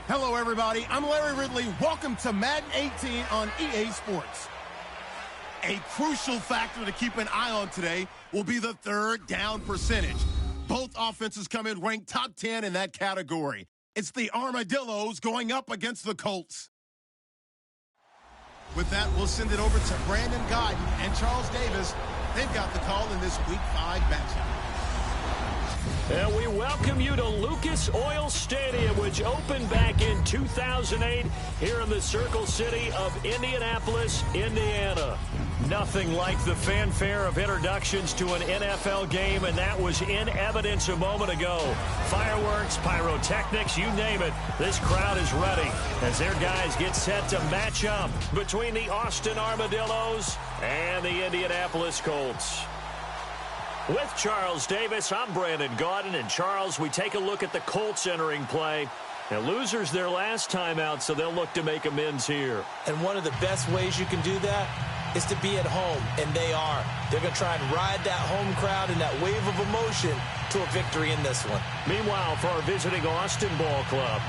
Hello, everybody. I'm Larry Ridley. Welcome to Madden 18 on EA Sports. A crucial factor to keep an eye on today will be the third down percentage. Both offenses come in ranked top 10 in that category. It's the Armadillos going up against the Colts. With that, we'll send it over to Brandon Godden and Charles Davis. They've got the call in this Week 5 matchup. And we welcome you to Lucas Oil Stadium, which opened back in 2008 here in the Circle City of Indianapolis, Indiana. Nothing like the fanfare of introductions to an NFL game, and that was in evidence a moment ago. Fireworks, pyrotechnics, you name it. This crowd is ready as their guys get set to match up between the Austin Armadillos and the Indianapolis Colts. With Charles Davis, I'm Brandon Gaudin. And Charles, we take a look at the Colts entering play. And losers their last time out, so they'll look to make amends here. And one of the best ways you can do that is to be at home, and they are. They're going to try and ride that home crowd and that wave of emotion to a victory in this one. Meanwhile, for our visiting Austin Ball Club,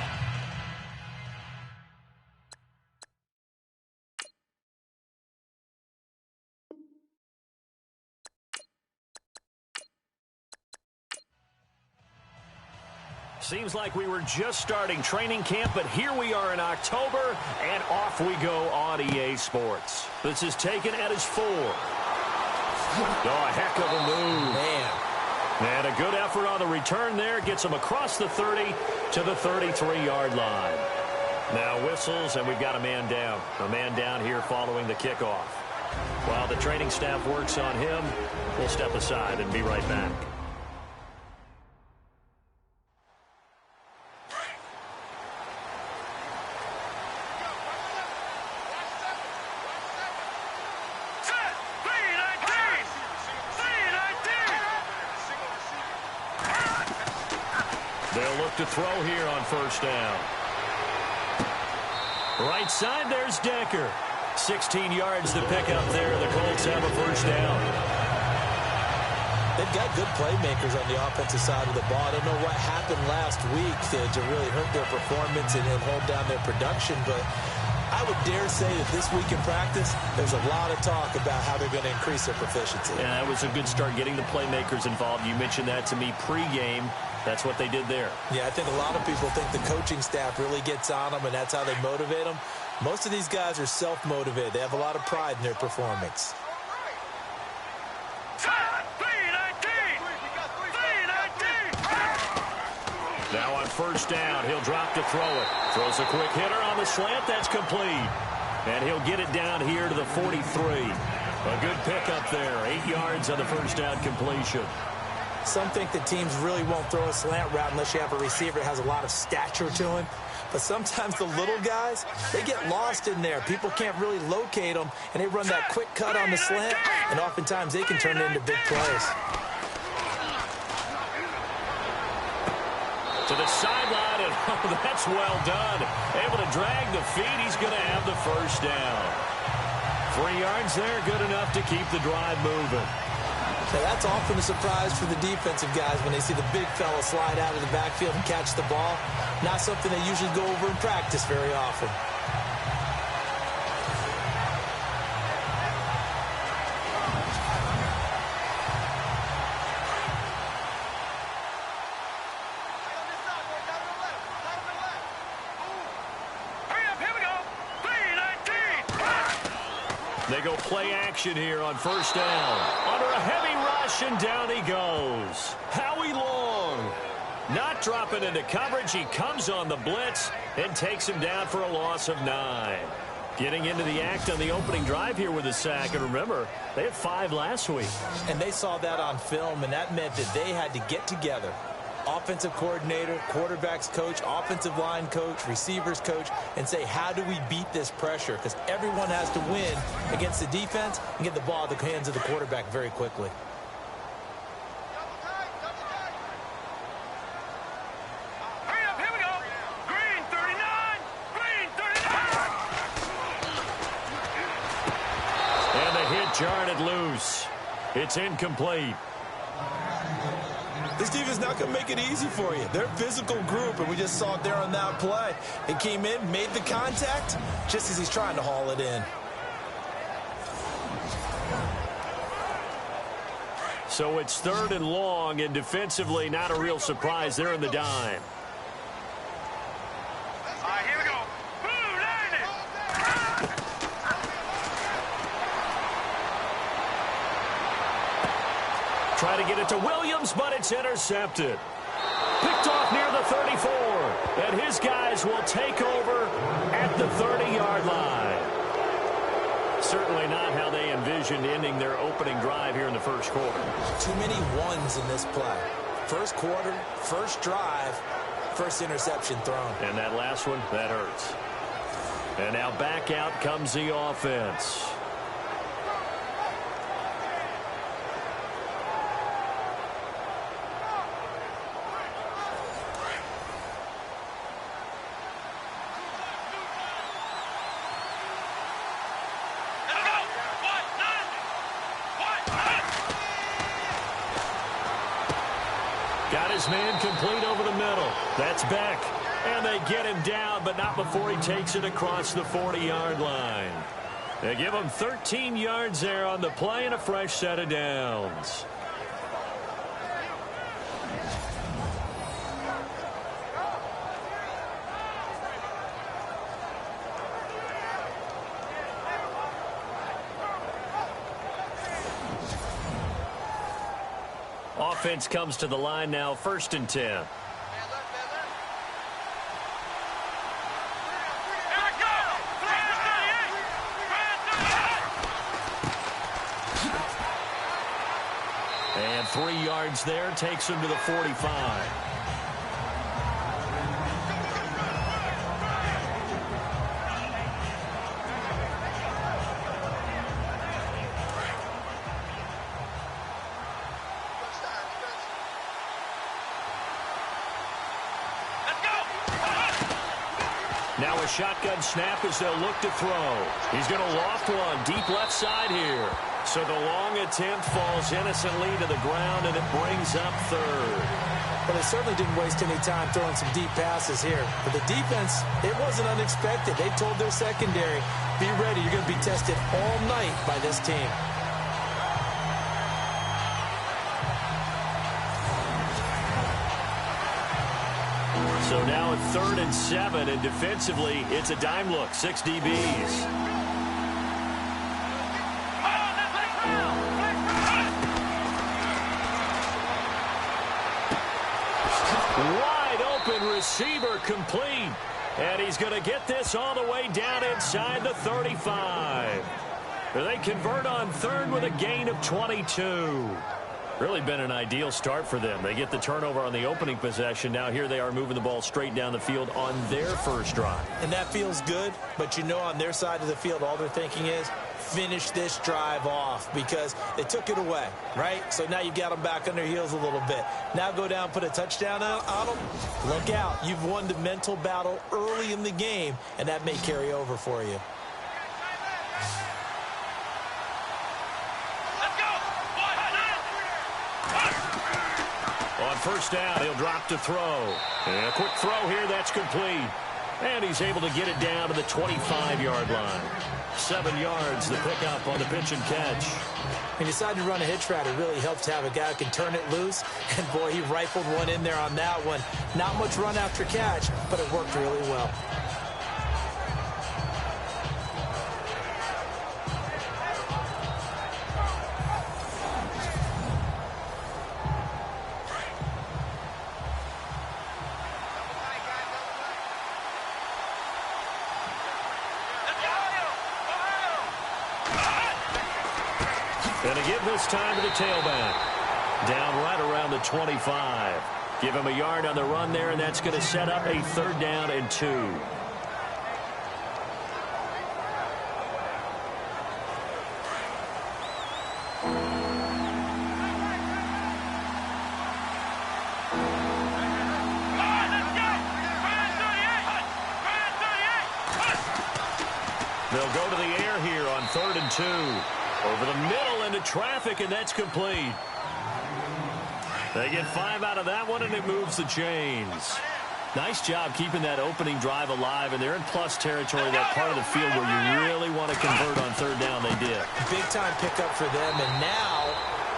seems like we were just starting training camp, but here we are in October, and off we go on EA Sports. This is taken at his 4. Oh, a heck of a move. Man. And a good effort on the return there. Gets him across the 30 to the 33-yard line. Now whistles, and we've got a man down. A man down here following the kickoff. While the training staff works on him, we'll step aside and be right back. They'll look to throw here on first down. Right side, there's Decker. 16 yards to pick up there. The Colts have a first down. They've got good playmakers on the offensive side of the ball. I don't know what happened last week to really hurt their performance and hold down their production, but I would dare say that this week in practice, there's a lot of talk about how they're going to increase their proficiency. Yeah, that was a good start getting the playmakers involved. You mentioned that to me pregame. That's what they did there. Yeah, I think a lot of people think the coaching staff really gets on them, and that's how they motivate them. Most of these guys are self-motivated. They have a lot of pride in their performance. Now on first down, he'll drop to throw it. Throws a quick hitter on the slant. That's complete. And he'll get it down here to the 43. A good pickup there. 8 yards on the first down completion. Some think that teams really won't throw a slant route unless you have a receiver that has a lot of stature to him. But sometimes the little guys, they get lost in there. People can't really locate them, and they run that quick cut on the slant, and oftentimes they can turn it into big plays. To the sideline, and oh, that's well done. Able to drag the feet. He's going to have the first down. 3 yards there, good enough to keep the drive moving. Now, that's often a surprise for the defensive guys when they see the big fella slide out of the backfield and catch the ball. Not something they usually go over in practice very often. go play action here on first down. Under a heavy rush, and down he goes. Howie Long. Not dropping into coverage. He comes on the blitz and takes him down for a loss of 9. Getting into the act on the opening drive here with a sack. And remember, they had 5 last week. And they saw that on film, and that meant that they had to get together. Offensive coordinator, quarterbacks coach, offensive line coach, receivers coach, and say, how do we beat this pressure? Because everyone has to win against the defense and get the ball in the hands of the quarterback very quickly. Jarred it loose. It's incomplete. This defense not going to make it easy for you. They're a physical group, and we just saw it there on that play. He came in, made the contact, just as he's trying to haul it in. So it's 3rd and long, and defensively not a real surprise. They're in the dime. Here we go. Try to get it to Williams, but it's intercepted. Picked off near the 34. And his guys will take over at the 30-yard line. Certainly not how they envisioned ending their opening drive here in the first quarter. Too many ones in this play. First quarter, first drive, first interception thrown. And that last one, that hurts. And now back out comes the offense. Got his man complete over the middle. That's Beck. And they get him down, but not before he takes it across the 40-yard line. They give him 13 yards there on the play and a fresh set of downs. Offense comes to the line now, 1st and 10. And 3 yards there, takes him to the 45. Now a shotgun snap as they'll look to throw. He's going to loft one deep left side here. So the long attempt falls innocently to the ground, and it brings up 3rd. But they certainly didn't waste any time throwing some deep passes here. But the defense, it wasn't unexpected. They told their secondary, be ready. You're going to be tested all night by this team. So now it's 3rd and 7, and defensively, it's a dime look. 6 DBs. Wide open receiver complete. And he's going to get this all the way down inside the 35. They convert on 3rd with a gain of 22. Really been an ideal start for them. They get the turnover on the opening possession. Now here they are moving the ball straight down the field on their first drive. And that feels good, but you know on their side of the field all they're thinking is finish this drive off because they took it away, right? So now you got them back on their heels a little bit. Now go down, put a touchdown on them. Look out. You've won the mental battle early in the game, and that may carry over for you. On first down, he'll drop to throw. And a quick throw here, that's complete. And he's able to get it down to the 25-yard line. 7 yards, the pickup on the pitch and catch. He decided to run a hitch route. It really helps to have a guy who can turn it loose. And, boy, he rifled one in there on that one. Not much run after catch, but it worked really well. And to give this time to the tailback. Down right around the 25. Give him a yard on the run there, and that's going to set up a 3rd down and 2. They'll go to the air here on 3rd and 2. Over the middle into traffic, and that's complete. They get 5 out of that one, and it moves the chains. Nice job keeping that opening drive alive, and they're in plus territory, that part of the field where you really want to convert on 3rd down. They did. Big-time pickup for them, and now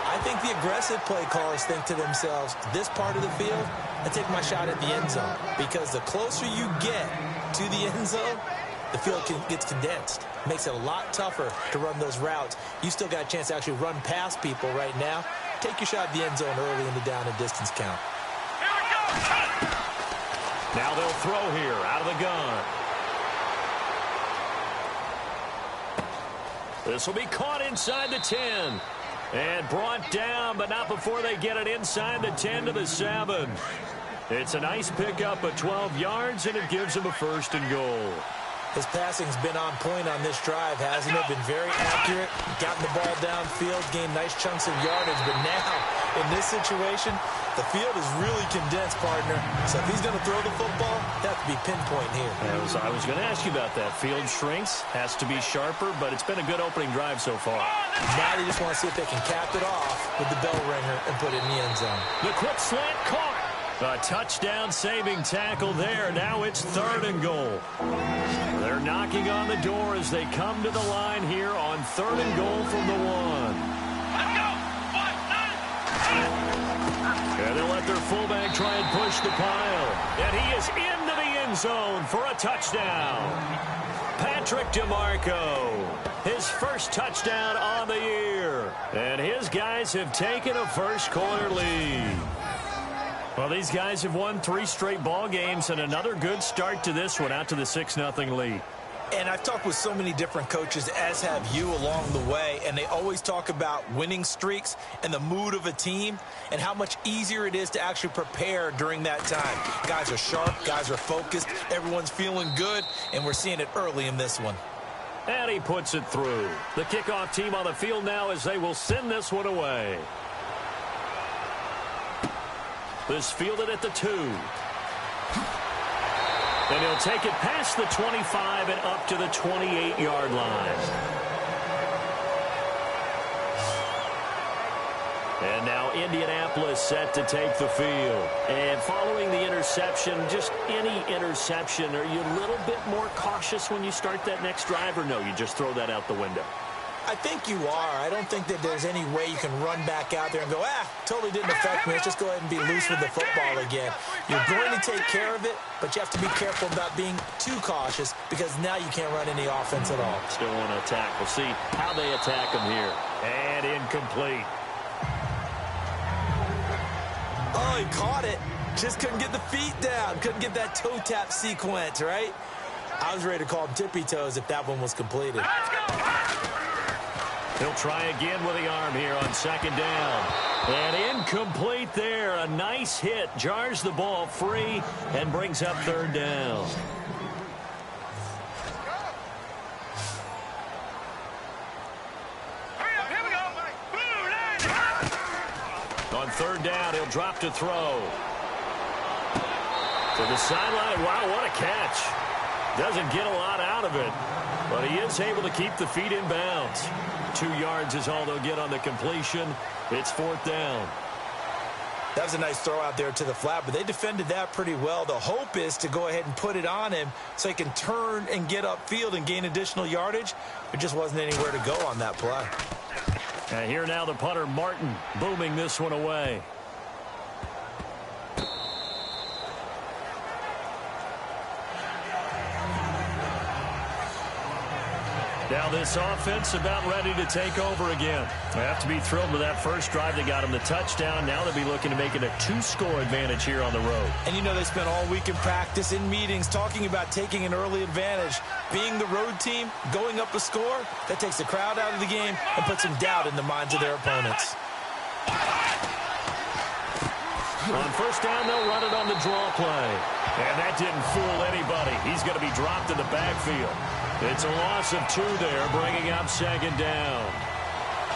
I think the aggressive play callers think to themselves, this part of the field, I take my shot at the end zone, because the closer you get to the end zone, the field gets condensed. Makes it a lot tougher to run those routes. You still got a chance to actually run past people right now. Take your shot at the end zone early in the down and distance count. Now they'll throw here out of the gun. This will be caught inside the 10. And brought down, but not before they get it inside the 10 to the 7. It's a nice pickup of 12 yards, and it gives them a 1st and goal. His passing's been on point on this drive, hasn't it? Been very accurate, gotten the ball downfield, gained nice chunks of yardage. But now, in this situation, the field is really condensed, partner. So if he's going to throw the football, that has to be pinpoint here. I was going to ask you about that. Field shrinks, has to be sharper, but it's been a good opening drive so far. Now they just want to see if they can cap it off with the bell ringer and put it in the end zone. The quick slant caught. A touchdown-saving tackle there. Now it's 3rd and goal. They're knocking on the door as they come to the line here on 3rd and goal from the 1. Let's go! And they'll let their fullback try and push the pile. And he is into the end zone for a touchdown. Patrick DeMarco, his first touchdown on the year. And his guys have taken a first-quarter lead. Well, these guys have won 3 straight ball games, and another good start to this one, out to the 6-0 lead. And I've talked with so many different coaches, as have you, along the way, and they always talk about winning streaks and the mood of a team and how much easier it is to actually prepare during that time. Guys are sharp, guys are focused, everyone's feeling good, and we're seeing it early in this one. And he puts it through. The kickoff team on the field now as they will send this one away. This fielded at the 2. And he'll take it past the 25 and up to the 28-yard line. And now Indianapolis set to take the field. And following the interception, just any interception, are you a little bit more cautious when you start that next drive, or no, you just throw that out the window? I think you are. I don't think that there's any way you can run back out there and go, totally didn't affect me. Let's just go ahead and be loose with the football again. You're going to take care of it, but you have to be careful about being too cautious because now you can't run any offense at all. Still want to attack. We'll see how they attack him here. And incomplete. Oh, he caught it. Just couldn't get the feet down. Couldn't get that toe tap sequence, right? I was ready to call him tippy toes if that one was completed. He'll try again with the arm here on 2nd down. And incomplete there. A nice hit. Jars the ball free and brings up 3rd down. On 3rd down, he'll drop to throw. To the sideline. Wow, what a catch. Doesn't get a lot out of it, but he is able to keep the feet in bounds. 2 yards is all they'll get on the completion. It's 4th down. That was a nice throw out there to the flat, but they defended that pretty well. The hope is to go ahead and put it on him so he can turn and get upfield and gain additional yardage. There just wasn't anywhere to go on that play. And here now the punter, Martin, booming this one away. Now this offense about ready to take over again. They have to be thrilled with that first drive. They got them the touchdown. Now they'll be looking to make it a 2-score advantage here on the road. And you know they spent all week in practice, in meetings, talking about taking an early advantage. Being the road team, going up a score, that takes the crowd out of the game and puts some doubt in the minds of their opponents. On first down, they'll run it on the draw play. And that didn't fool anybody. He's going to be dropped in the backfield. It's a loss of 2 there, bringing up second down.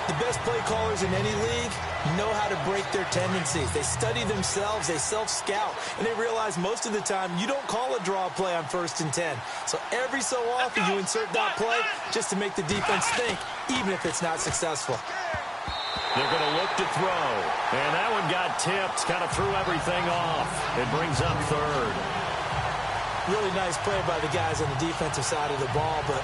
The best play callers in any league know how to break their tendencies. They study themselves, they self-scout, and they realize most of the time you don't call a draw play on 1st and 10. So every so often you insert that play just to make the defense think, even if it's not successful. They're going to look to throw. And that one got tipped, kind of threw everything off. It brings up 3rd. Really nice play by the guys on the defensive side of the ball, but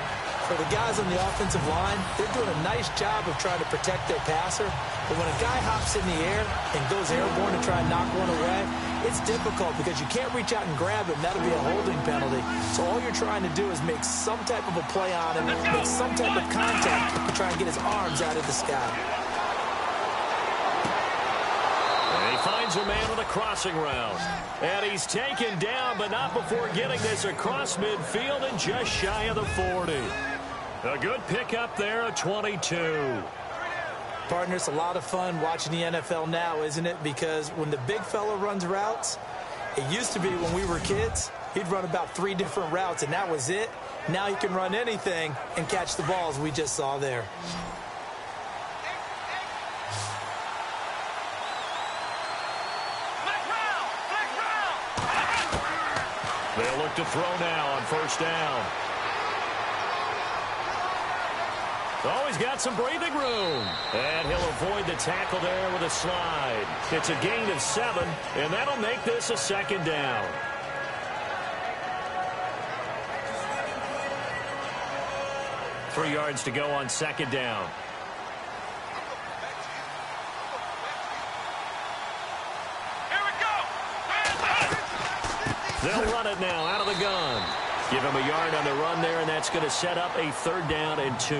for the guys on the offensive line, they're doing a nice job of trying to protect their passer. But when a guy hops in the air and goes airborne to try and knock one away, it's difficult because you can't reach out and grab him. That'll be a holding penalty. So all you're trying to do is make some type of a play on him, make some type of contact to try and get his arms out of the sky. Finds a man with a crossing route. And he's taken down, but not before getting this across midfield and just shy of the 40. A good pickup there, a 22. Partner, it's a lot of fun watching the NFL now, isn't it? Because when the big fella runs routes, it used to be when we were kids, he'd run about 3 different routes, and that was it. Now he can run anything and catch the balls we just saw there. They'll look to throw now on first down. Oh, he's got some breathing room. And he'll avoid the tackle there with a slide. It's a gain of 7, and that'll make this a second down. Three yards to go on second down. They'll run it now out of the gun. Give him a yard on the run there, and that's going to set up a 3rd down and 2.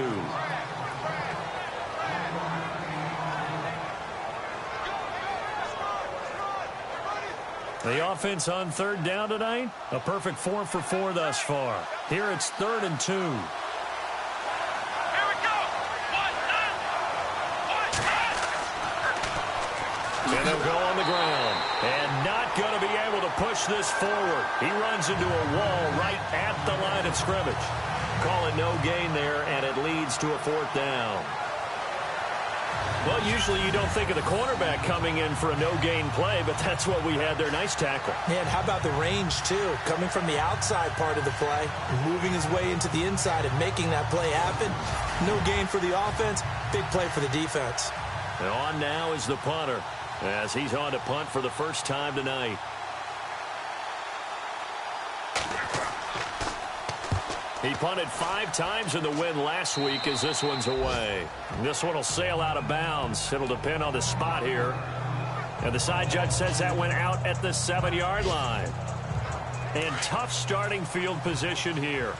The offense on 3rd down tonight, a perfect 4 for 4 thus far. Here it's 3rd and 2. And they'll go on the ground. And not going to be able to push this forward. He runs into a wall right at the line of scrimmage. Call it no gain there, and it leads to a 4th down. Well, usually you don't think of the cornerback coming in for a no-gain play, but that's what we had there. Nice tackle. Man, how about the range, too? Coming from the outside part of the play, moving his way into the inside and making that play happen. No gain for the offense, big play for the defense. And on now is the punter, as he's on to punt for the first time tonight. He punted 5 times in the win last week as this one's away. This one will sail out of bounds. It'll depend on the spot here. And the side judge says that went out at the 7-yard line. And tough starting field position here.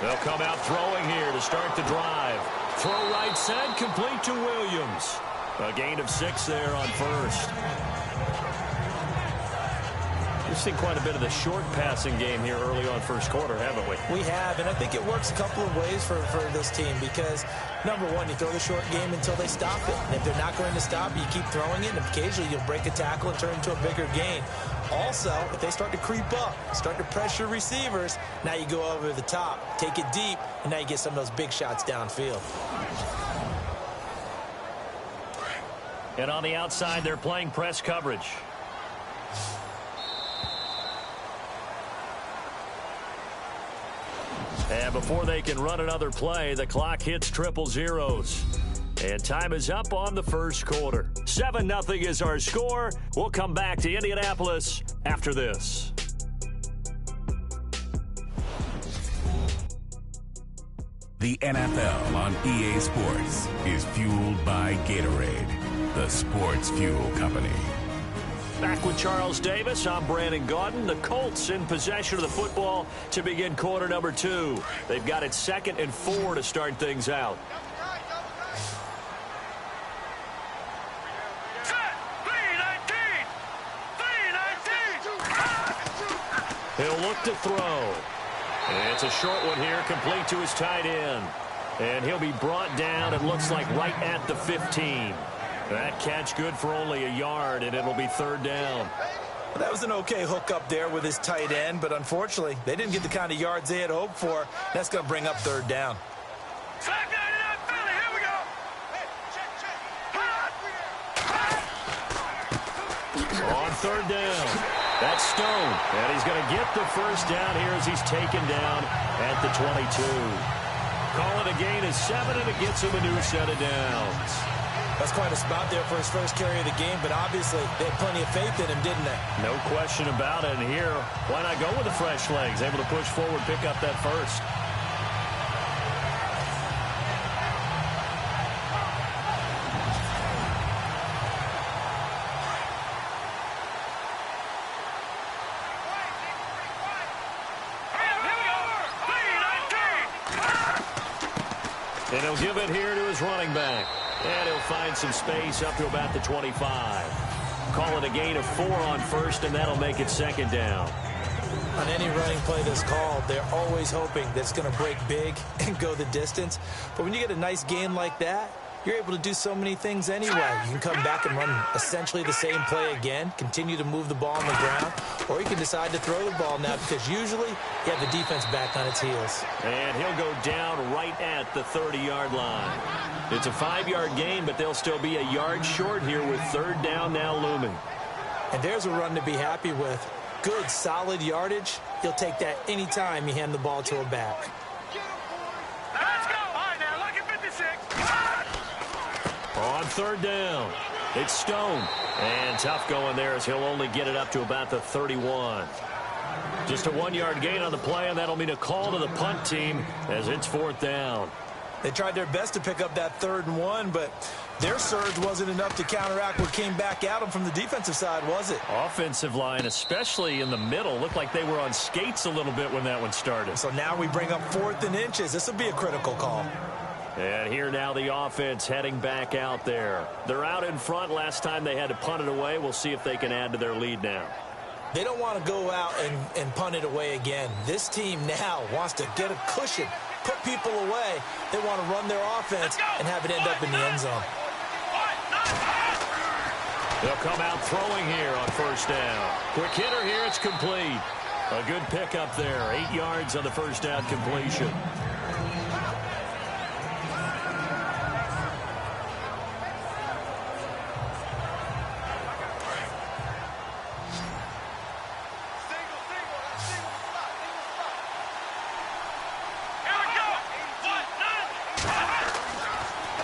They'll come out throwing here to start the drive. Throw right side, complete to Williams. A gain of 6 there on first. We've seen quite a bit of the short passing game here early on first quarter, haven't we? We have, and I think it works a couple of ways for this team because, number one, you throw the short game until they stop it. And if they're not going to stop, you keep throwing it, and occasionally you'll break a tackle and turn into a bigger gain. Also, if they start to creep up, start to pressure receivers, now you go over the top, take it deep, and now you get some of those big shots downfield. And on the outside, they're playing press coverage. And before they can run another play, the clock hits triple zeros. And time is up on the first quarter. 7-0 is our score. We'll come back to Indianapolis after this. The NFL on EA Sports is fueled by Gatorade, the sports fuel company. Back with Charles Davis, I'm Brandon Gaudin. The Colts in possession of the football to begin quarter number 2. They've got it 2nd and 4 to start things out. He'll look to throw. And it's a short one here, complete to his tight end. And he'll be brought down, it looks like, right at the 15. That catch good for only a yard, and it'll be 3rd down. Well, that was an okay hook up there with his tight end, but unfortunately, they didn't get the kind of yards they had hoped for. That's going to bring up 3rd down. On 3rd down, that's Stone, and he's going to get the 1st down here as he's taken down at the 22. Call it a gain of 7, and it gets him a new set of downs. That's quite a spot there for his first carry of the game, but obviously they had plenty of faith in him, didn't they? No question about it. And here, why not go with the fresh legs? Able to push forward, pick up that 1st. And he'll give it here to his running back. And he'll find some space up to about the 25. Call it a gain of 4 on 1st, and that'll make it 2nd down. On any running play that's called, they're always hoping that it's going to break big and go the distance. But when you get a nice gain like that, you're able to do so many things anyway. You can come back and run essentially the same play again, continue to move the ball on the ground, or you can decide to throw the ball now because usually you have the defense back on its heels. And he'll go down right at the 30-yard line. It's a 5-yard gain, but they'll still be a yard short here with 3rd down now looming. And there's a run to be happy with. Good, solid yardage. You'll take that any time you hand the ball to a back. Let's go. All right, now, look at 56. On 3rd down, it's Stone. And tough going there as he'll only get it up to about the 31. Just a 1-yard gain on the play, and that'll mean a call to the punt team as it's 4th down. They tried their best to pick up that 3rd and 1, but their surge wasn't enough to counteract what came back at them from the defensive side, was it? Offensive line, especially in the middle, looked like they were on skates a little bit when that one started. So now we bring up 4th and inches. This will be a critical call. And here now the offense heading back out there. They're out in front. Last time they had to punt it away. We'll see if they can add to their lead now. They don't want to go out and punt it away again. This team now wants to get a cushion, put people away. They want to run their offense and have it end up in the end zone. They'll come out throwing here on 1st down. Quick hitter here, it's complete. A good pickup there. 8 yards on the 1st down completion.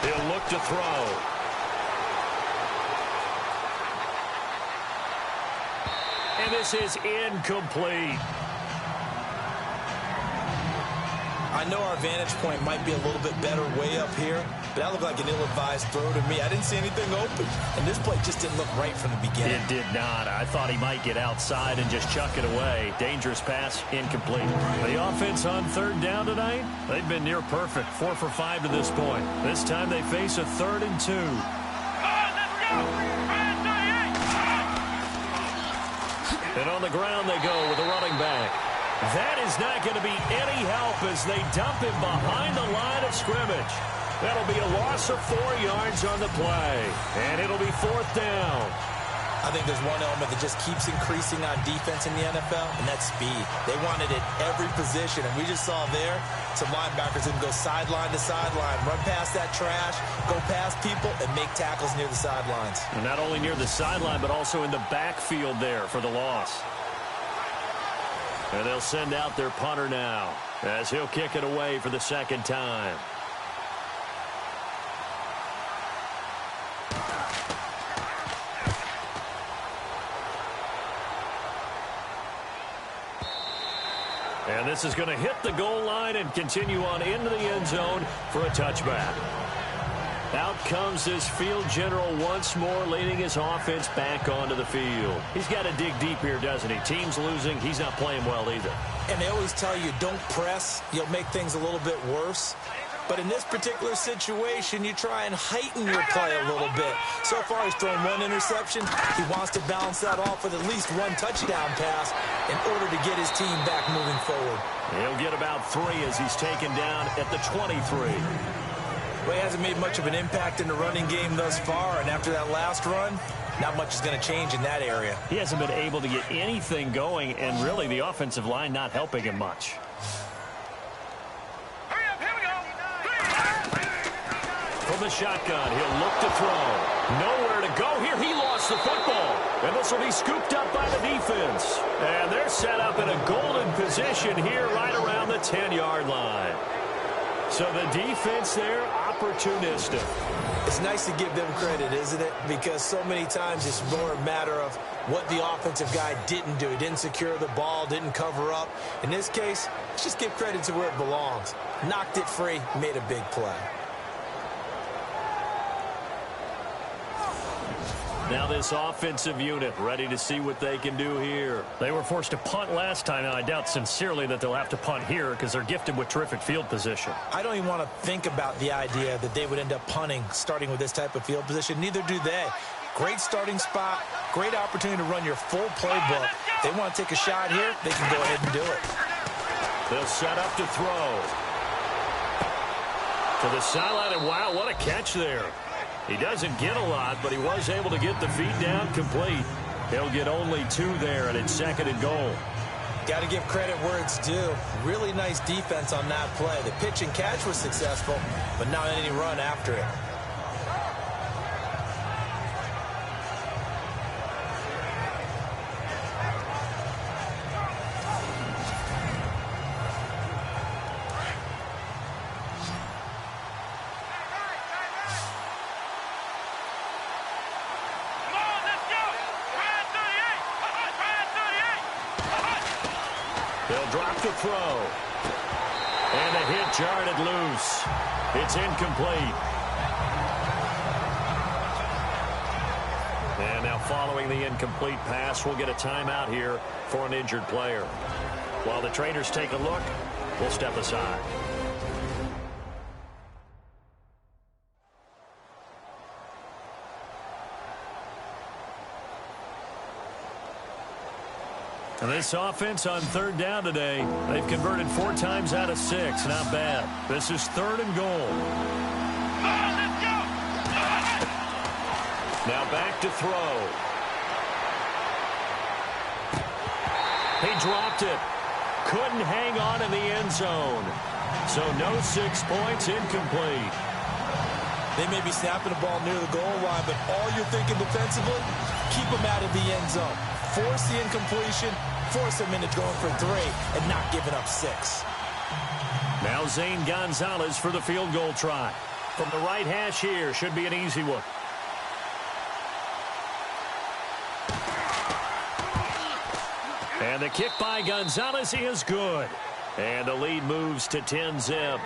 He'll look to throw. And this is incomplete. I know our vantage point might be a little bit better way up here, but that looked like an ill-advised throw to me. I didn't see anything open, and this play just didn't look right from the beginning. It did not. I thought he might get outside and just chuck it away. Dangerous pass, incomplete. The offense on 3rd down tonight, they've been near perfect. 4 for 5 to this point. This time they face a 3rd and 2. And on the ground they go with a running back. That is not going to be any help as they dump him behind the line of scrimmage. That'll be a loss of 4 yards on the play. And it'll be 4th down. I think there's one element that just keeps increasing on defense in the NFL, and that's speed. They want it at every position, and we just saw there some linebackers who can go sideline to sideline, run past that trash, go past people, and make tackles near the sidelines. And not only near the sideline, but also in the backfield there for the loss. And they'll send out their punter now as he'll kick it away for the 2nd time. And this is going to hit the goal line and continue on into the end zone for a touchback. Out comes this field general once more, leading his offense back onto the field. He's got to dig deep here, doesn't he? Team's losing. He's not playing well either. And they always tell you, don't press. You'll make things a little bit worse. But in this particular situation, you try and heighten your play a little bit. So far, he's thrown one interception. He wants to balance that off with at least one touchdown pass in order to get his team back moving forward. He'll get about 3 as he's taken down at the 23. Well, he hasn't made much of an impact in the running game thus far, and after that last run, not much is going to change in that area. He hasn't been able to get anything going, and really the offensive line not helping him much. Hurry up, here we go. From the shotgun, he'll look to throw. Nowhere to go here. He lost the football. And this will be scooped up by the defense. And they're set up in a golden position here right around the 10-yard line. So the defense there, opportunistic. It's nice to give them credit, isn't it? Because so many times it's more a matter of what the offensive guy didn't do. He didn't secure the ball, didn't cover up. In this case, let's just give credit to where it belongs. Knocked it free, made a big play. Now this offensive unit ready to see what they can do here. They were forced to punt last time, and I doubt sincerely that they'll have to punt here because they're gifted with terrific field position. I don't even want to think about the idea that they would end up punting starting with this type of field position. Neither do they. Great starting spot, great opportunity to run your full playbook. If they want to take a shot here, they can go ahead and do it. They'll set up to throw. To the sideline, and wow, what a catch there. He doesn't get a lot, but he was able to get the feet down complete. He'll get only 2 there, and it's 2nd and goal. Got to give credit where it's due. Really nice defense on that play. The pitch and catch was successful, but not any run after it. They'll drop to throw. And a hit jarred it loose. It's incomplete. And now following the incomplete pass, we'll get a timeout here for an injured player. While the trainers take a look, we'll step aside. And this offense on 3rd down today, they've converted 4 times out of 6. Not bad. This is 3rd and goal. Now back to throw. He dropped it. Couldn't hang on in the end zone. So no 6 points, incomplete. They may be snapping the ball near the goal line, but all you're thinking defensively, keep them out of the end zone. Force the incompletion, force them into going for 3, and not giving up 6. Now Zane Gonzalez for the field goal try. From the right hash here, should be an easy one. And the kick by Gonzalez is good. And the lead moves to 10-zip.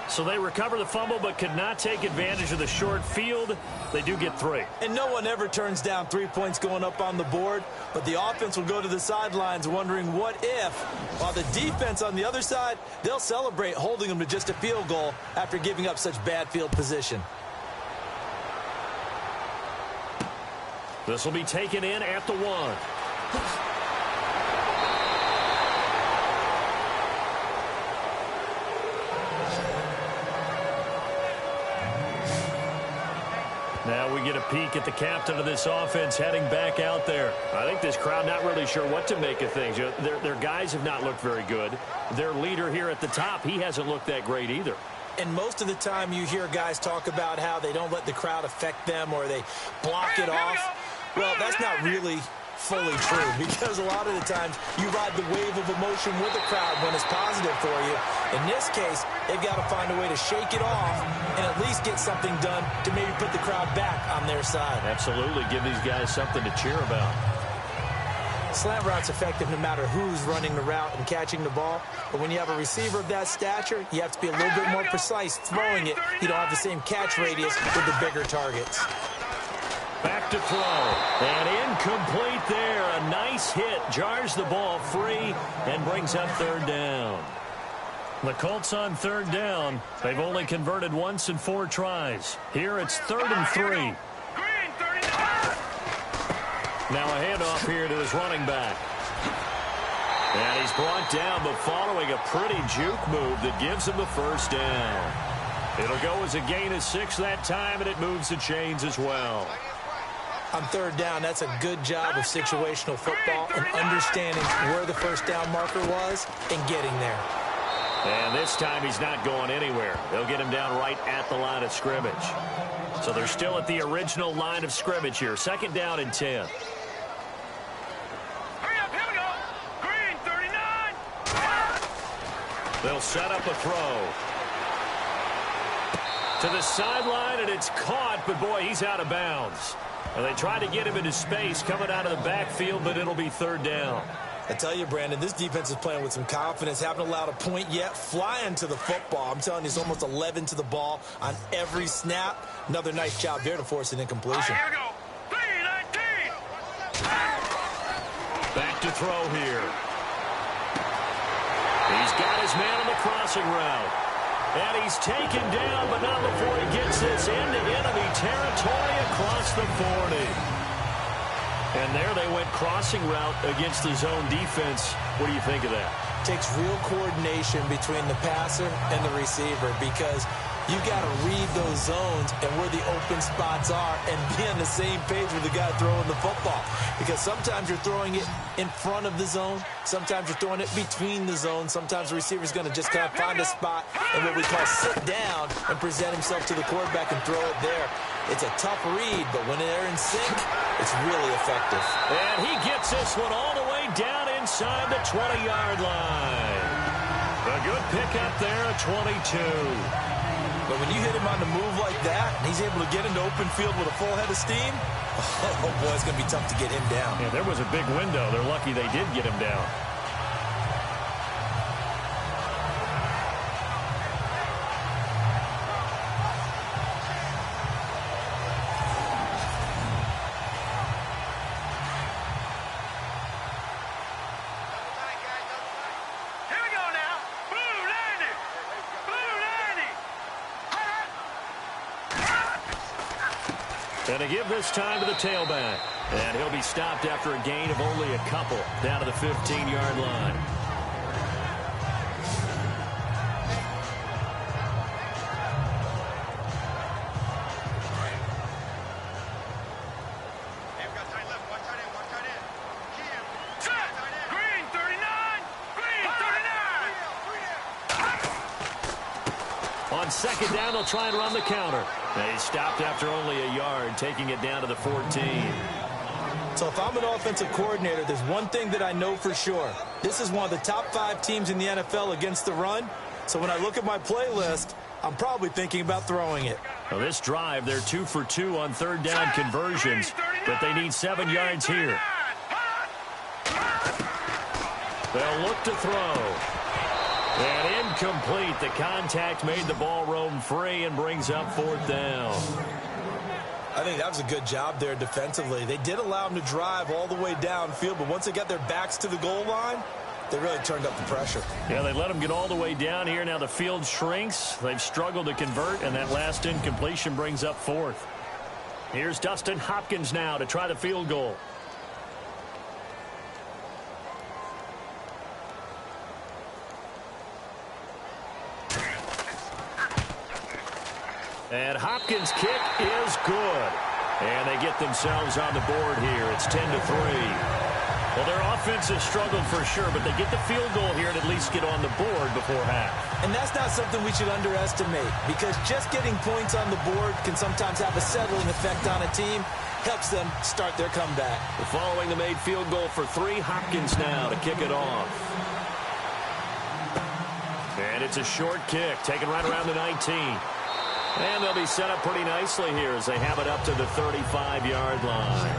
So they recover the fumble but could not take advantage of the short field. They do get 3. And no one ever turns down 3 points going up on the board, but the offense will go to the sidelines wondering what if, while the defense on the other side, they'll celebrate holding them to just a field goal after giving up such bad field position. This will be taken in at the 1. Now we get a peek at the captain of this offense heading back out there. I think this crowd not really sure what to make of things. Their guys have not looked very good. Their leader here at the top, he hasn't looked that great either. And most of the time you hear guys talk about how they don't let the crowd affect them or they block it off. Well, that's not really fully true, because a lot of the times you ride the wave of emotion with the crowd when it's positive for you. In this case, they've got to find a way to shake it off and at least get something done to maybe put the crowd back on their side. Absolutely. Give these guys something to cheer about. Slant route's effective no matter who's running the route and catching the ball. But when you have a receiver of that stature, you have to be a little bit more precise throwing it. You don't have the same catch radius with the bigger targets. Back to throw. And incomplete there. A nice hit. Jars the ball free and brings up third down. The Colts on third down. They've only converted once in 4 tries. Here it's 3rd and 3. Now a handoff here to his running back. And he's brought down, but following a pretty juke move that gives him the first down. It'll go as a gain of 6 that time, and it moves the chains as well. On third down, that's a good job of situational football and understanding where the first down marker was and getting there. And this time he's not going anywhere. They'll get him down right at the line of scrimmage. So they're still at the original line of scrimmage here. 2nd down and 10. They'll set up a throw. To the sideline, and it's caught, but boy, he's out of bounds. And they try to get him into space coming out of the backfield, but it'll be 3rd down. I tell you, Brandon, this defense is playing with some confidence. Haven't allowed a point yet. Flying to the football. I'm telling you, it's almost 11 to the ball on every snap. Another nice job there to force an incompletion. Here we go. 3-19. Back to throw here. He's got his man on the crossing route. And he's taken down, but not before he gets this into enemy territory across the 40. And there they went crossing route against the zone defense. What do you think of that? Takes real coordination between the passer and the receiver because you got to read those zones and where the open spots are and be on the same page with the guy throwing the football. Because sometimes you're throwing it in front of the zone. Sometimes you're throwing it between the zones. Sometimes the receiver's going to just kind of find a spot and what we call sit down and present himself to the quarterback and throw it there. It's a tough read, but when they're in sync, it's really effective. And he gets this one all the way down inside the 20-yard line. A good pickup there at 22. But when you hit him on the move like that, and he's able to get into open field with a full head of steam, oh boy, it's going to be tough to get him down. Yeah, there was a big window. They're lucky they did get him down. And to give this time to the tailback. And he'll be stopped after a gain of only a couple down to the 15-yard line. On 2nd down, they'll try and run the counter. And he stopped after only a yard, taking it down to the 14. So if I'm an offensive coordinator, there's one thing that I know for sure. This is one of the top 5 teams in the NFL against the run. So when I look at my playlist, I'm probably thinking about throwing it. Well, this drive, they're 2 for 2 on 3rd down conversions, but they need 7 yards here. They'll look to throw. And incomplete. The contact made the ball roam free and brings up 4th down. I think that was a good job there defensively. They did allow them to drive all the way downfield, but once they got their backs to the goal line, they really turned up the pressure. Yeah, they let them get all the way down here. Now the field shrinks. They've struggled to convert, and that last incompletion brings up 4th. Here's Dustin Hopkins now to try the field goal. And Hopkins' kick is good. And they get themselves on the board here. It's 10-3. Well, their offense has struggled for sure, but they get the field goal here and at least get on the board before half. And that's not something we should underestimate, because just getting points on the board can sometimes have a settling effect on a team. Helps them start their comeback. Following the made field goal for 3, Hopkins now to kick it off. And it's a short kick, taken right around the 19. And they'll be set up pretty nicely here as they have it up to the 35-yard line.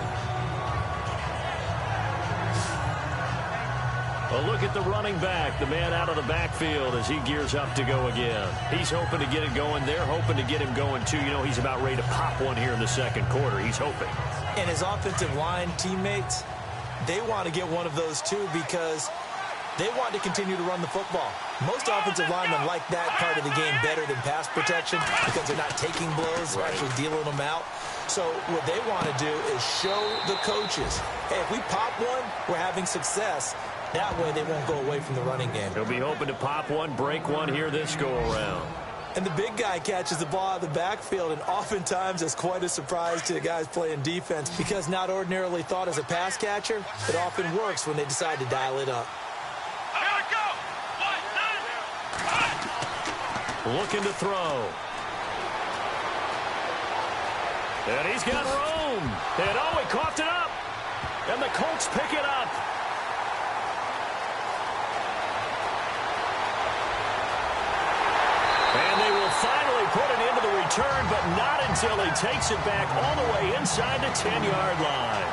Well, look at the running back, the man out of the backfield as he gears up to go again. He's hoping to get it going. They're hoping to get him going, too. You know, he's about ready to pop one here in the second quarter. He's hoping. And his offensive line teammates, they want to get one of those, too, because they want to continue to run the football. Most offensive linemen like that part of the game better than pass protection because they're not taking blows, they're actually dealing them out. So what they want to do is show the coaches, hey, if we pop one, we're having success. That way they won't go away from the running game. He'll be hoping to pop one, break one here this go-around. And the big guy catches the ball out of the backfield, and oftentimes it's quite a surprise to the guys playing defense because not ordinarily thought as a pass catcher, it often works when they decide to dial it up. Here we go. Looking to throw. And he's got room. And oh, he coughed it up. And the Colts pick it up. And they will finally put it into the return, but not until he takes it back all the way inside the 10-yard line.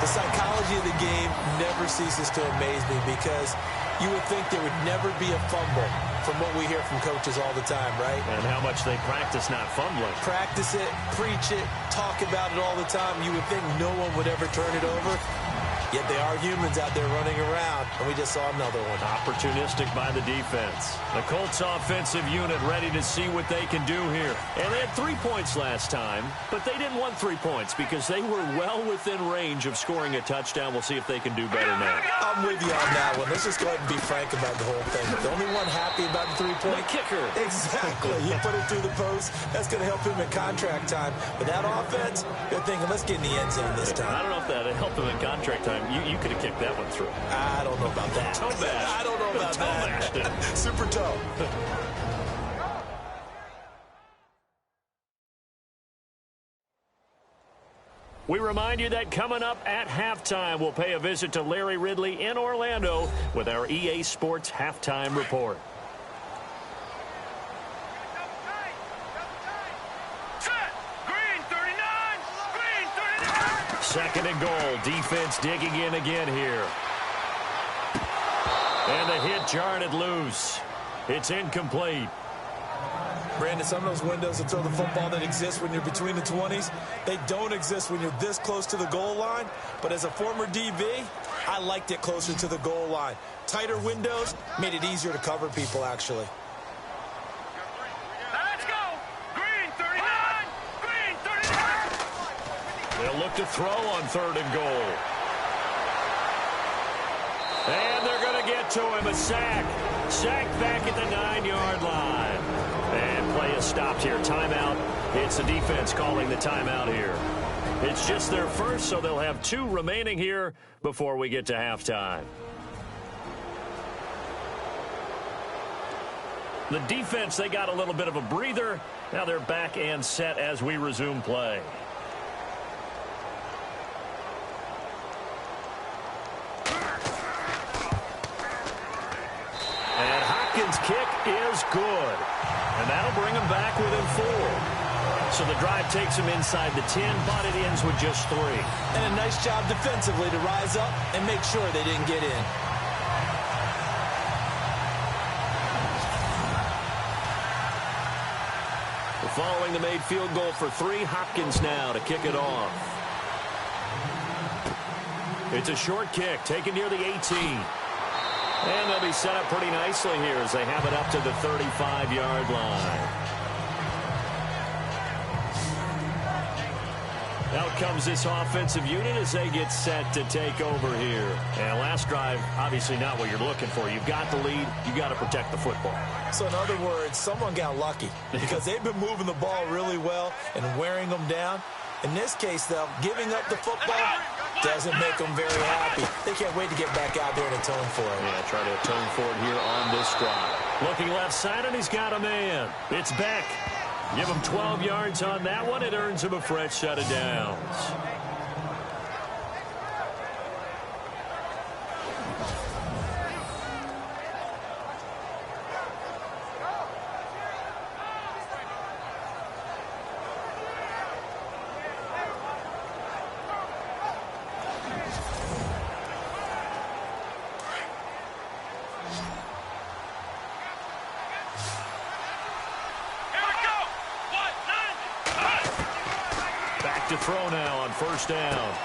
The psychology of the game never ceases to amaze me because you would think there would never be a fumble from what we hear from coaches all the time, right? And how much they practice not fumbling. Practice it, preach it, talk about it all the time. You would think no one would ever turn it over. Yet they are humans out there running around, and we just saw another one. Opportunistic by the defense. The Colts offensive unit ready to see what they can do here. And they had 3 points last time, but they didn't want 3 points because they were well within range of scoring a touchdown. We'll see if they can do better now. I'm with you on that one. Let's just go ahead and be frank about the whole thing. The only one happy about the 3-point. The kicker. Exactly. You put it through the post. That's going to help him in contract time. But that offense, they're thinking, let's get in the end zone this time. I don't know if that helped him in contract time. You could have kicked that one through. I don't know about that. Toe bash. I don't know about that. Super toe. We remind you that coming up at halftime, we'll pay a visit to Larry Ridley in Orlando with our EA Sports Halftime Report. Second and goal. Defense digging in again here. And the hit jarred it loose. It's incomplete. Brandon, some of those windows to throw the football that exist when you're between the 20s, they don't exist when you're this close to the goal line. But as a former DB, I liked it closer to the goal line. Tighter windows made it easier to cover people, actually. Let's go. Green 39. Green 39. They'll look to throw on third and goal. And they're going to get to him. A sack. Sack back at the 9-yard line. And play is stopped here. Timeout. It's the defense calling the timeout here. It's just their first, so they'll have 2 remaining here before we get to halftime. The defense, they got a little bit of a breather. Now they're back and set as we resume play. And Hopkins' kick is good. And that'll bring them back within 4. So the drive takes them inside the 10, but it ends with just 3. And a nice job defensively to rise up and make sure they didn't get in. Following the made field goal for 3, Hopkins now to kick it off. It's a short kick taken near the 18. And they'll be set up pretty nicely here as they have it up to the 35-yard line. Out comes this offensive unit as they get set to take over here. And last drive, obviously not what you're looking for. You've got the lead. You've got to protect the football. So in other words, someone got lucky because they've been moving the ball really well and wearing them down. In this case, though, giving up the football doesn't make them very happy. They can't wait to get back out there and atone for it. Yeah, try to atone for it here on this drive. Looking left side, and he's got a man. It's Beck. Give him 12 yards on that one. It earns him a fresh set of downs. to throw now on first down.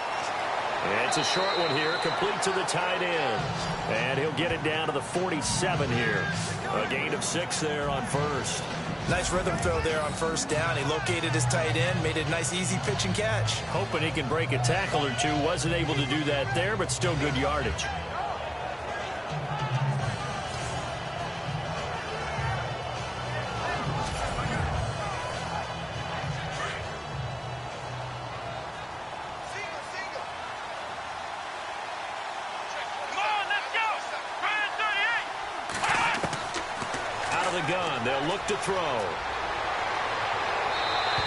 And it's a short one here, complete to the tight end. And he'll get it down to the 47 here. A gain of 6 there on first. Nice rhythm throw there on first down. He located his tight end, made it a nice easy pitch and catch. Hoping he can break a tackle or two. Wasn't able to do that there, but still good yardage. They'll look to throw.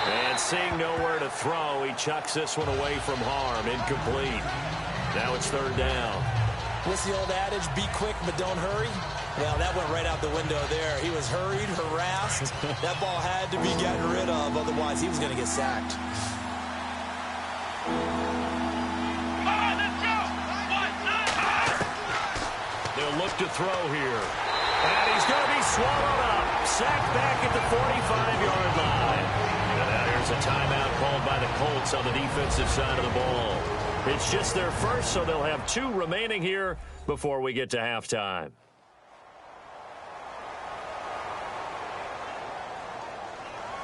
And seeing nowhere to throw, he chucks this one away from harm. Incomplete. Now it's third down. What's the old adage? Be quick, but don't hurry. Well, that went right out the window there. He was hurried, harassed. That ball had to be gotten rid of. Otherwise, he was going to get sacked. They'll look to throw here. And he's going to be swallowed up. Sacked back at the 45-yard line. And now here's a timeout called by the Colts on the defensive side of the ball. It's just their first, so they'll have 2 remaining here before we get to halftime.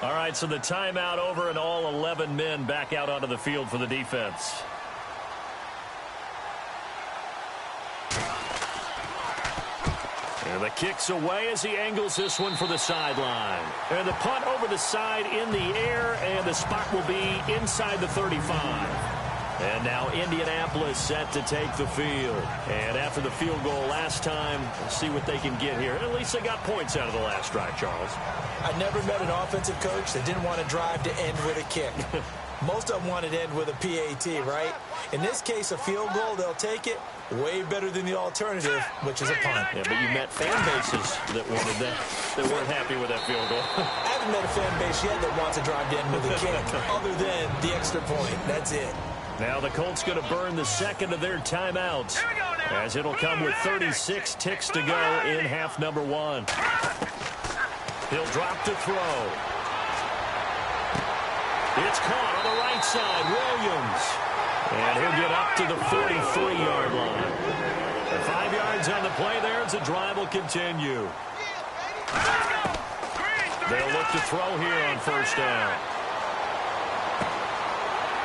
All right, so the timeout over and all 11 men back out onto the field for the defense. And the kick's away as he angles this one for the sideline. And the punt over the side in the air, and the spot will be inside the 35. And now Indianapolis set to take the field. And after the field goal last time, we'll see what they can get here. At least they got points out of the last drive, Charles. I never met an offensive coach that didn't want to drive to end with a kick. Most of them wanted to end with a PAT, right? In this case, a field goal, they'll take it. Way better than the alternative, which is a punt. Yeah, but you met fan bases that wanted that weren't happy with that field goal. I haven't met a fan base yet that wants to drive to end with a kick, other than the extra point. That's it. Now the Colts going to burn the second of their timeouts, as it'll come with 36 ticks to go in half number 1. He'll drop to throw. It's caught on the right side. Williams. And he'll get up to the 43-yard line. And 5 yards on the play there as the drive will continue. They'll look to throw here on first down.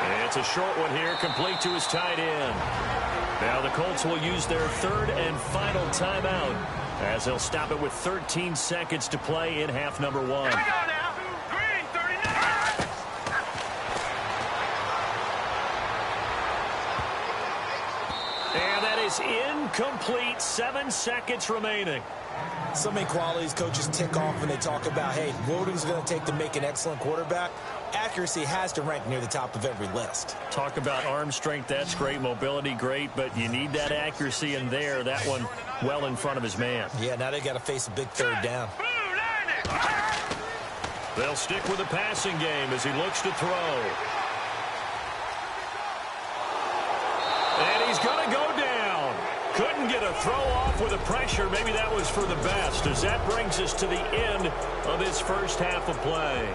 And it's a short one here, complete to his tight end. Now the Colts will use their third and final timeout, as they'll stop it with 13 seconds to play in half number 1. Incomplete. 7 seconds remaining. So many qualities coaches tick off when they talk about, hey, what is it going to take to make an excellent quarterback? Accuracy has to rank near the top of every list. Talk about arm strength, that's great. Mobility, great, but you need that accuracy in there. That one well in front of his man. Yeah, now they got to face a big third down. They'll stick with the passing game as he looks to throw. And he's going to go down. Couldn't get a throw off with the pressure. Maybe that was for the best, as that brings us to the end of this first half of play.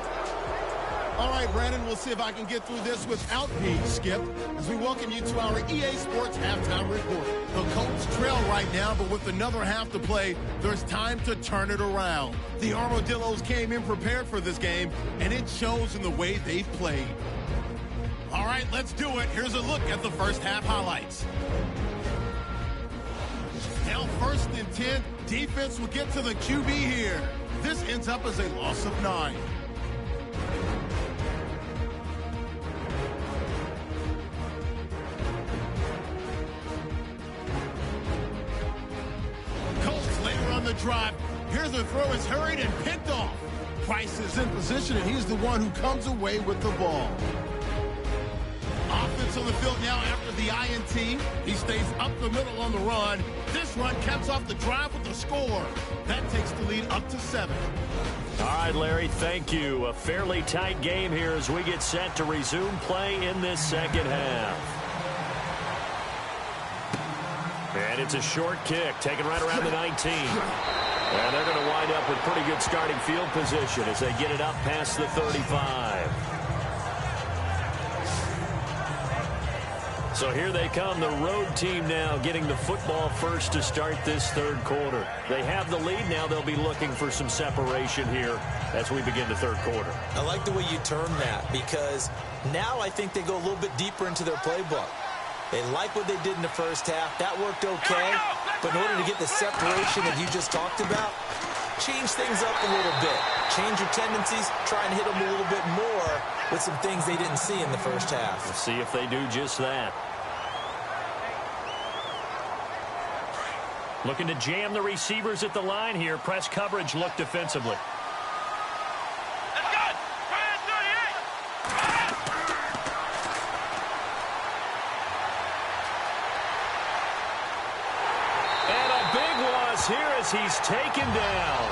All right, Brandon, we'll see if I can get through this without being skipped as we welcome you to our EA Sports Halftime Report. The Colts trail right now, but with another half to play, there's time to turn it around. The Armadillos came in prepared for this game, and it shows in the way they've played. All right, let's do it. Here's a look at the first half highlights. Now, 1st and 10, defense will get to the QB here. This ends up as a loss of 9. Colts later on the drive. Here's the throw. Is hurried and picked off. Price is in position, and he's the one who comes away with the ball. Offense on the field now after the INT. He stays up the middle on the run. This run caps off the drive with the score. That takes the lead up to 7. All right, Larry, thank you. A fairly tight game here as we get set to resume play in this second half. And it's a short kick, taken right around the 19. And they're going to wind up with pretty good starting field position as they get it up past the 35. So here they come, the road team now getting the football first to start this third quarter. They have the lead now. They'll be looking for some separation here as we begin the third quarter. I like the way you term that, because now I think they go a little bit deeper into their playbook. They like what they did in the first half. That worked okay. But in order to get the separation that you just talked about, change things up a little bit. Change your tendencies. Try and hit them a little bit more with some things they didn't see in the first half. We'll see if they do just that. Looking to jam the receivers at the line here. Press coverage look defensively. That's good. Ryan 38. And a big loss here as he's taken down.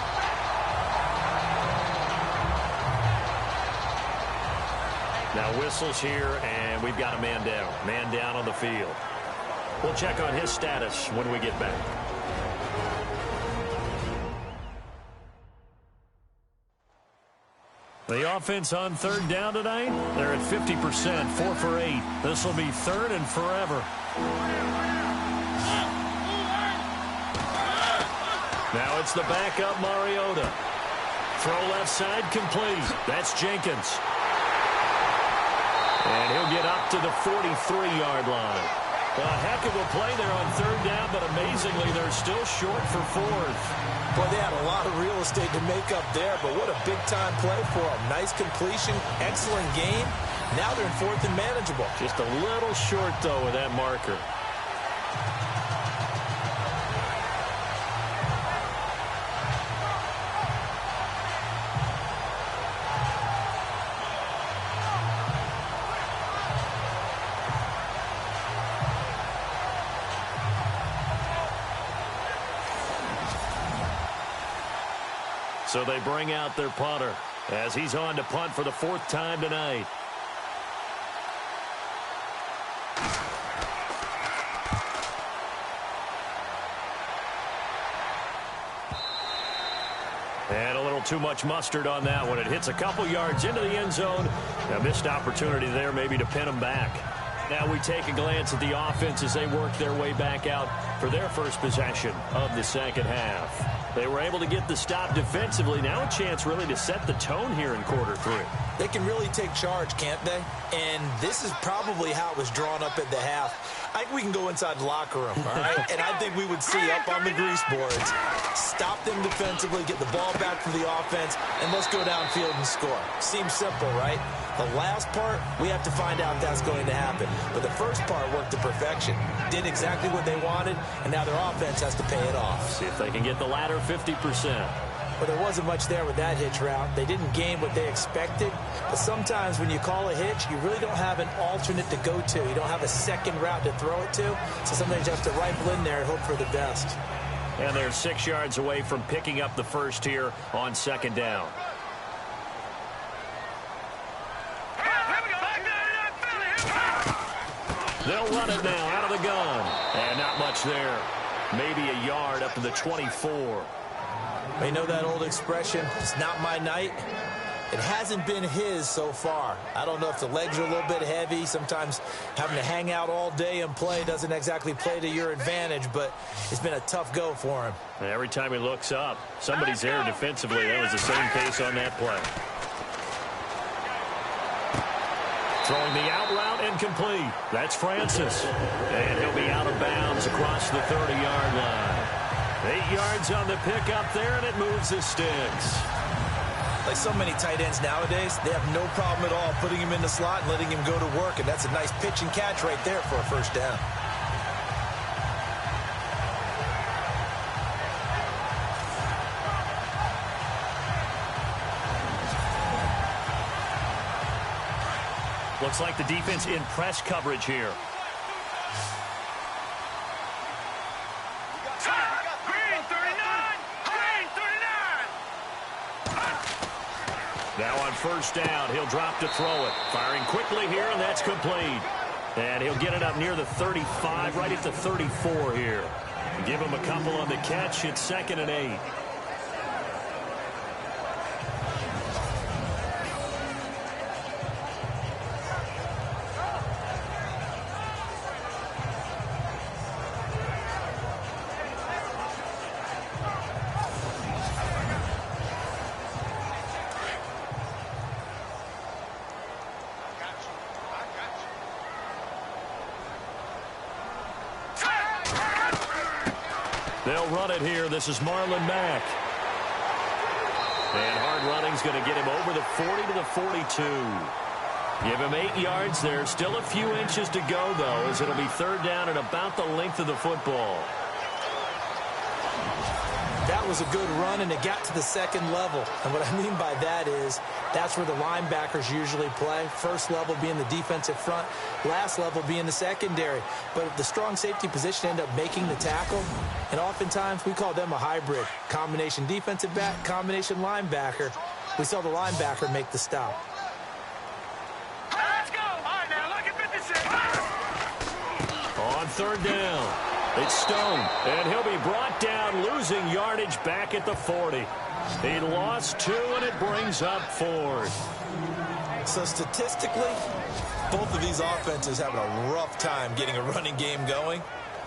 Now whistles here, and we've got a man down. Man down on the field. We'll check on his status when we get back. The offense on third down tonight, they're at 50%, 4 for 8. This will be third and forever. Now it's the backup Mariota. Throw left side complete. That's Jenkins. And he'll get up to the 43-yard line. A heck of a play there on third down, but amazingly, they're still short for fourth. Boy, they had a lot of real estate to make up there, but what a big-time play for them. Nice completion, excellent game. Now they're in fourth and manageable. Just a little short, though, with that marker. So they bring out their punter as he's on to punt for the fourth time tonight. And a little too much mustard on that one. It hits a couple yards into the end zone. A missed opportunity there maybe to pin them back. Now we take a glance at the offense as they work their way back out for their first possession of the second half. They were able to get the stop defensively. Now a chance really to set the tone here in quarter three. They can really take charge, can't they? And this is probably how it was drawn up at the half. I think we can go inside the locker room, all right? And I think we would see up on the grease boards, stop them defensively, get the ball back from the offense, and let's go downfield and score. Seems simple, right? The last part, we have to find out if that's going to happen. But the first part worked to perfection. Did exactly what they wanted, and now their offense has to pay it off. See if they can get the latter 50%. But there wasn't much there with that hitch route. They didn't gain what they expected. But sometimes when you call a hitch, you really don't have an alternate to go to. You don't have a second route to throw it to. So sometimes you have to rifle in there and hope for the best. And they're 6 yards away from picking up the first here on second down. They'll run it now out of the gun. And not much there. Maybe a yard up to the 24. You know that old expression, it's not my night? It hasn't been his so far. I don't know if the legs are a little bit heavy. Sometimes having to hang out all day and play doesn't exactly play to your advantage, but it's been a tough go for him. And every time he looks up, somebody's there defensively. That was the same case on that play. Throwing the out route incomplete. That's Francis. And he'll be out of bounds across the 30-yard line. 8 yards on the pickup there, and it moves the sticks. Like so many tight ends nowadays, they have no problem at all putting him in the slot and letting him go to work, and that's a nice pitch and catch right there for a first down. Looks like the defense in press coverage here. Now on first down, he'll drop to throw it. Firing quickly here, and that's complete. And he'll get it up near the 35, right at the 34 here. Give him a couple on the catch. It's 2nd and 8. They'll run it here. This is Marlon Mack. And hard running's going to get him over the 40 to the 42. Give him 8 yards there. Still a few inches to go, though, as it'll be third down and about the length of the football. That was a good run, and it got to the second level. And what I mean by that is that's where the linebackers usually play. First level being the defensive front, last level being the secondary. But the strong safety position ended up making the tackle, and oftentimes we call them a hybrid. Combination defensive back, combination linebacker. We saw the linebacker make the stop. Let's go. All right, now look at 56. On third down, it's Stone, and he'll be brought down, losing yardage back at the 40. He lost 2, and it brings up 4th. So statistically, both of these offenses having a rough time getting a running game going.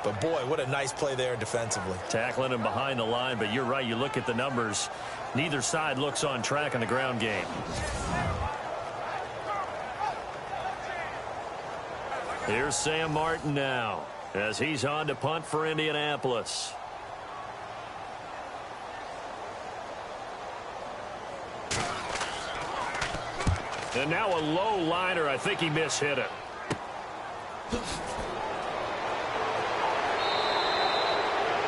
But, boy, what a nice play there defensively. Tackling him behind the line, but you're right. You look at the numbers. Neither side looks on track in the ground game. Here's Sam Martin now, as he's on to punt for Indianapolis. And now a low liner. I think he mishit it.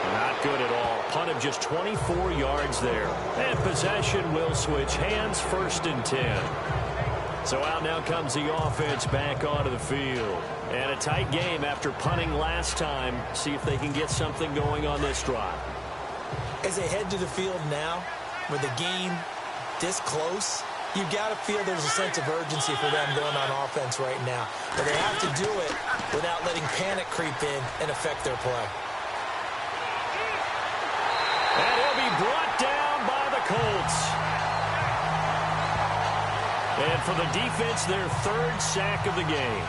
Not good at all. Punt of just 24 yards there. And possession will switch hands, 1st and 10. So out now comes the offense back onto the field. And a tight game after punting last time. See if they can get something going on this drive. As they head to the field now, with the game this close, you've got to feel there's a sense of urgency for them going on offense right now. But they have to do it without letting panic creep in and affect their play. And he'll be brought down by the Colts. And for the defense, their 3rd sack of the game.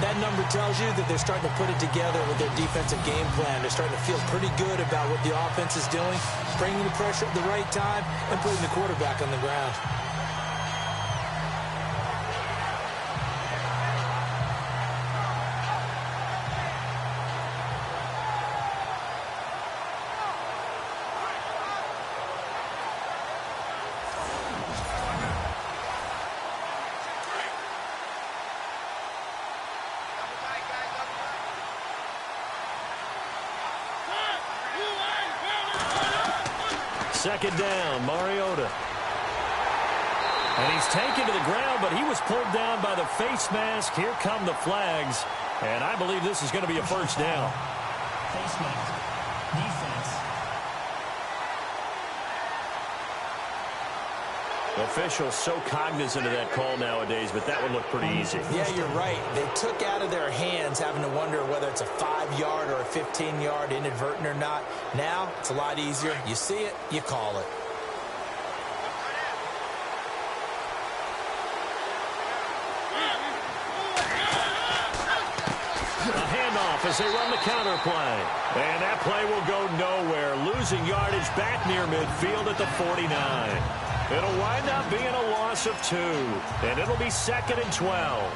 That number tells you that they're starting to put it together with their defensive game plan. They're starting to feel pretty good about what the offense is doing, bringing the pressure at the right time, and putting the quarterback on the ground. Second down, Mariota. And he's taken to the ground, but he was pulled down by the face mask. Here come the flags. And I believe this is going to be a first down. Face mask. Defense. Officials so cognizant of that call nowadays, but that would look pretty easy. Yeah, you're right. They took out of their hands having to wonder whether it's a 5-yard or a 15-yard inadvertent or not. Now, it's a lot easier. You see it, you call it. A handoff as they run the counter play. And that play will go nowhere. Losing yardage back near midfield at the 49. It'll wind up being a loss of 2. And it'll be 2nd and 12.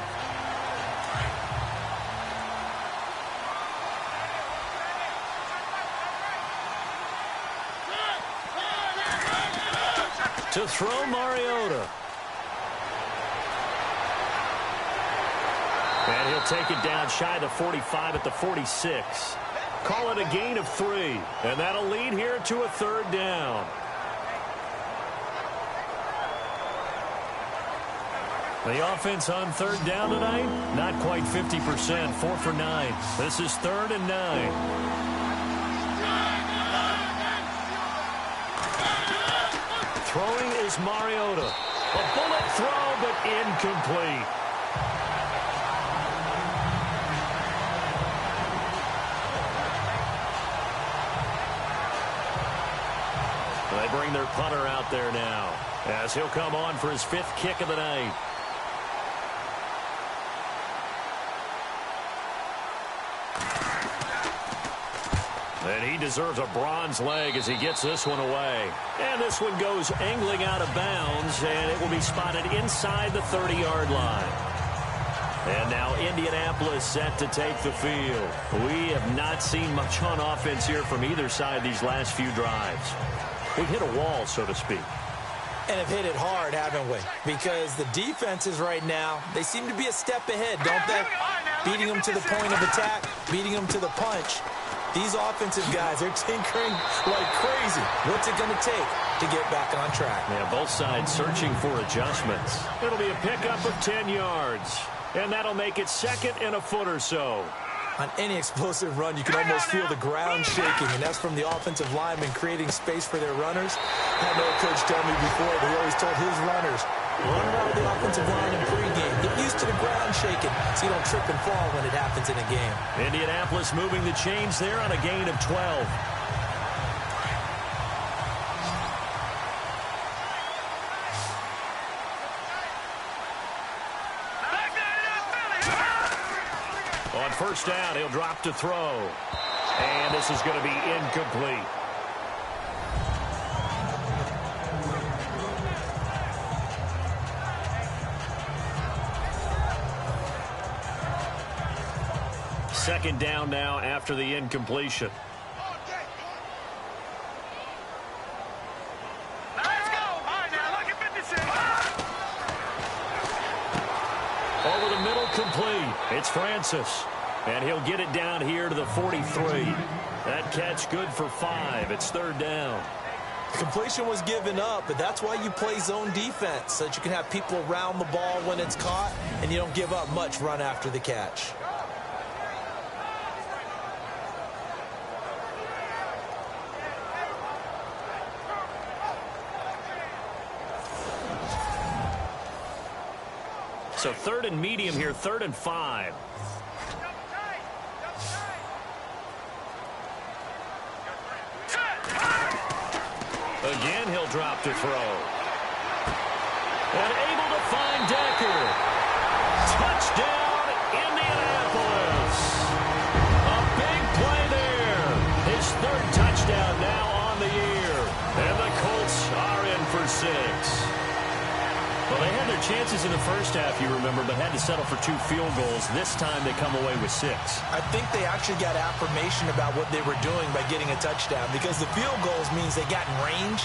To throw, Mariota. And he'll take it down shy of the 45 at the 46. Call it a gain of 3. And that'll lead here to a 3rd down. The offense on 3rd down tonight, not quite 50%, 4 for 9. This is 3rd and 9. Throwing is Mariota. A bullet throw, but incomplete. They bring their punter out there now, as he'll come on for his 5th kick of the night. And he deserves a bronze leg as he gets this one away. And this one goes angling out of bounds, and it will be spotted inside the 30-yard line. And now Indianapolis set to take the field. We have not seen much on offense here from either side these last few drives. We've hit a wall, so to speak. And have hit it hard, haven't we? Because the defenses right now, they seem to be a step ahead, don't they? Beating them to the point of attack, beating them to the punch. These offensive guys, they're tinkering like crazy. What's it going to take to get back on track? Yeah, both sides searching for adjustments. It'll be a pickup of 10 yards. And that'll make it second and a foot or so. On any explosive run, you can almost feel the ground shaking, and that's from the offensive linemen creating space for their runners. I had an old coach tell me before that he always told his runners, run around the offensive line in pregame. Get used to the ground shaking so you don't trip and fall when it happens in a game. Indianapolis moving the chains there on a gain of 12. On first down, he'll drop to throw. And this is going to be incomplete. Second down now after the incompletion. Let's go. All right, now look at 56. Over the middle, complete. It's Francis. And he'll get it down here to the 43. That catch good for 5. It's third down. Completion was given up, but that's why you play zone defense, so that you can have people around the ball when it's caught, and you don't give up much run after the catch. So third and medium here, 3rd and 5. Again, he'll drop to throw. And able to find Decker. Touchdown, Indianapolis. A big play there. His 3rd touchdown now on the year. And the Colts are in for 6. Well, they had their chances in the first half, you remember, but had to settle for 2 field goals. This time they come away with 6. I think they actually got affirmation about what they were doing by getting a touchdown, because the field goals means they got in range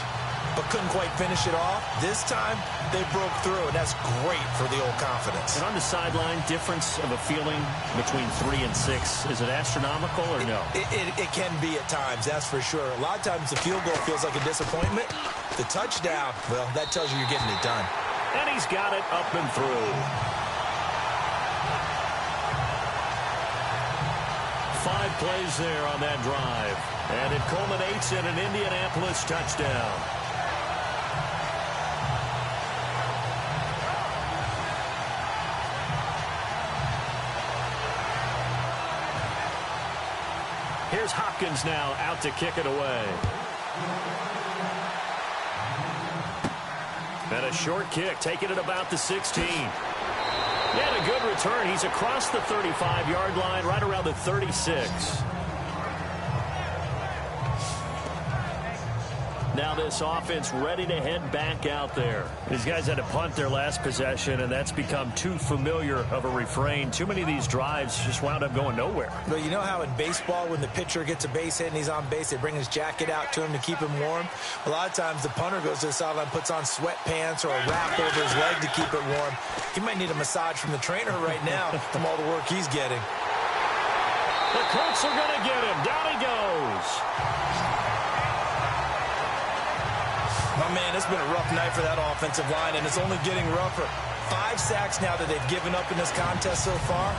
but couldn't quite finish it off. This time, they broke through, and that's great for the old confidence. And on the sideline, difference of a feeling between 3 and 6, is it astronomical or no? It can be at times, that's for sure. A lot of times the field goal feels like a disappointment. The touchdown, well, that tells you you're getting it done. And he's got it up and through. 5 plays there on that drive. And it culminates in an Indianapolis touchdown. Here's Hopkins now out to kick it away. And a short kick, taking it about the 16. And a good return. He's across the 35-yard line, right around the 36. Now this offense ready to head back out there. These guys had to punt their last possession, and that's become too familiar of a refrain. Too many of these drives just wound up going nowhere. But you know how in baseball, when the pitcher gets a base hit and he's on base, they bring his jacket out to him to keep him warm? A lot of times the punter goes to the sideline, puts on sweatpants or a wrap over his leg to keep it warm. He might need a massage from the trainer right now from all the work he's getting. The Colts are going to get him. Down he goes. My man, it's been a rough night for that offensive line, and it's only getting rougher. 5 sacks now that they've given up in this contest so far.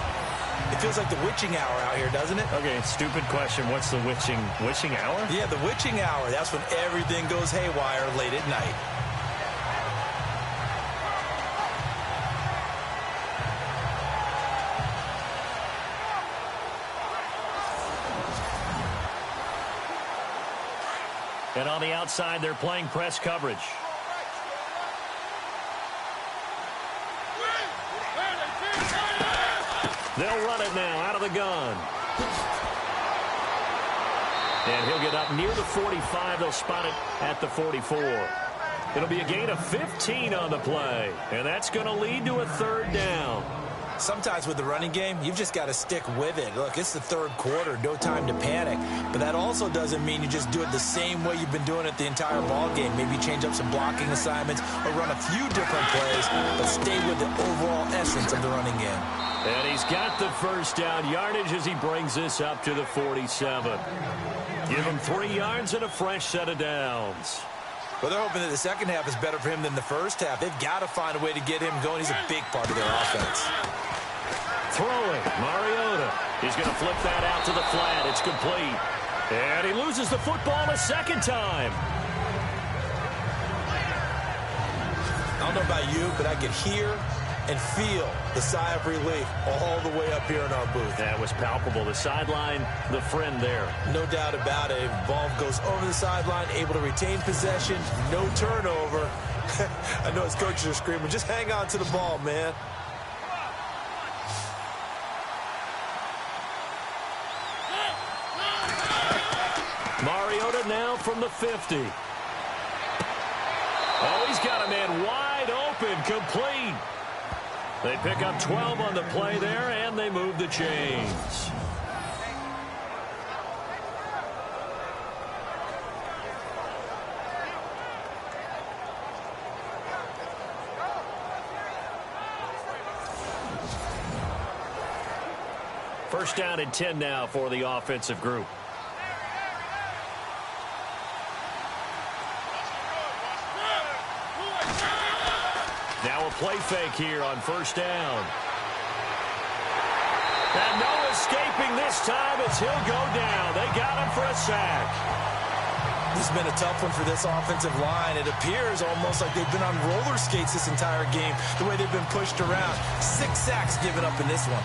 It feels like the witching hour out here, doesn't it? Okay, stupid question. What's the witching hour? Yeah, the witching hour. That's when everything goes haywire late at night. And on the outside, they're playing press coverage. They'll run it now out of the gun. And he'll get up near the 45. They'll spot it at the 44. It'll be a gain of 15 on the play. And that's going to lead to a 3rd down. Sometimes with the running game, you've just got to stick with it. Look, it's the third quarter, no time to panic. But that also doesn't mean you just do it the same way you've been doing it the entire ball game. Maybe change up some blocking assignments or run a few different plays, but stay with the overall essence of the running game. And he's got the first down yardage as he brings this up to the 47. Give him 3 yards and a fresh set of downs. Well, they're hoping that the second half is better for him than the first half. They've got to find a way to get him going. He's a big part of their offense. Throwing, Mariota. He's going to flip that out to the flat. It's complete. And he loses the football a second time. I don't know about you, but I could hear and feel the sigh of relief all the way up here in our booth. That was palpable. The sideline, the friend there. No doubt about it. Ball goes over the sideline, able to retain possession, no turnover. I know his coaches are screaming, just hang on to the ball, man. Mariota now from the 50. Oh, he's got a man wide open, complete. They pick up 12 on the play there, and they move the chains. First down and 10 now for the offensive group. Now a play fake here on first down. And no escaping this time as he'll go down. They got him for a sack. This has been a tough one for this offensive line. It appears almost like they've been on roller skates this entire game, the way they've been pushed around. 6 sacks given up in this one.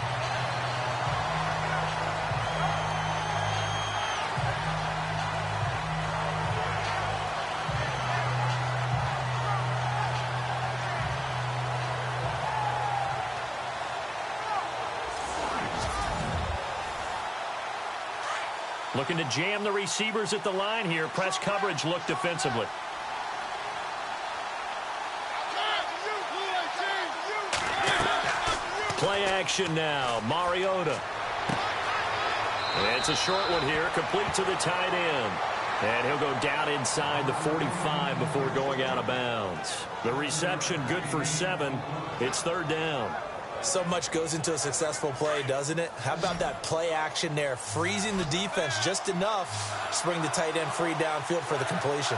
Looking to jam the receivers at the line here. Press coverage look defensively. Play action now. Mariota. It's a short one here. Complete to the tight end. And he'll go down inside the 45 before going out of bounds. The reception good for 7. It's third down. So much goes into a successful play, doesn't it? How about that play action there? Freezing the defense just enough to bring the tight end free downfield for the completion.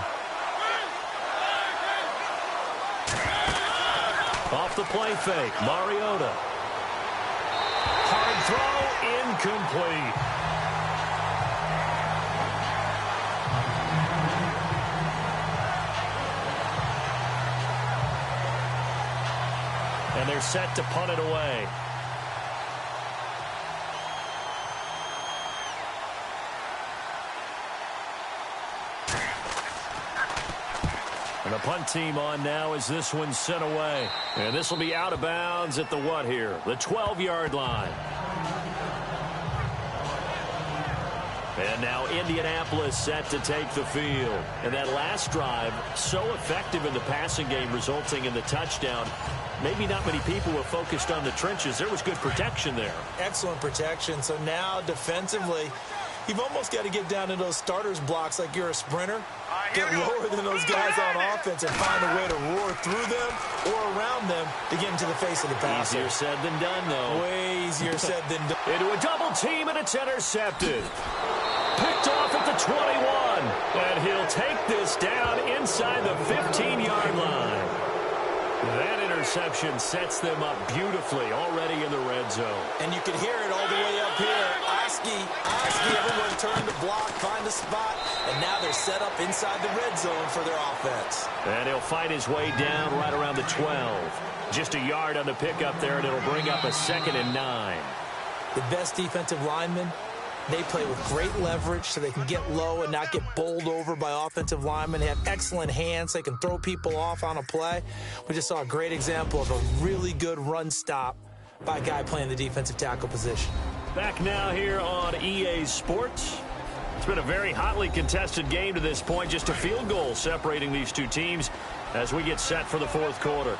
Off the play fake, Mariota. Hard throw, incomplete. And they're set to punt it away. And the punt team on now as this one's sent away. And this will be out of bounds at the what here? The 12-yard line. And now Indianapolis set to take the field. And that last drive, so effective in the passing game, resulting in the touchdown. Maybe not many people were focused on the trenches. There was good protection there. Excellent protection. So now defensively, you've almost got to get down to those starters blocks like you're a sprinter. Get lower than those guys on offense and find a way to roar through them or around them to get into the face of the passer. Easier said than done, though. Way easier said than done. Into a double team, and it's intercepted. Picked off at the 21. And he'll take this down inside the 15-yard line. That interception sets them up beautifully already in the red zone. And you can hear it all the way up here. Oski, everyone turned to block, find a spot, and now they're set up inside the red zone for their offense. And he'll fight his way down right around the 12. Just a yard on the pickup there, and it'll bring up a 2nd and 9. The best defensive linemen, they play with great leverage so they can get low and not get bowled over by offensive linemen. They have excellent hands. They can throw people off on a play. We just saw a great example of a really good run stop by a guy playing the defensive tackle position. Back now here on EA Sports. It's been a very hotly contested game to this point. Just a field goal separating these two teams as we get set for the fourth quarter.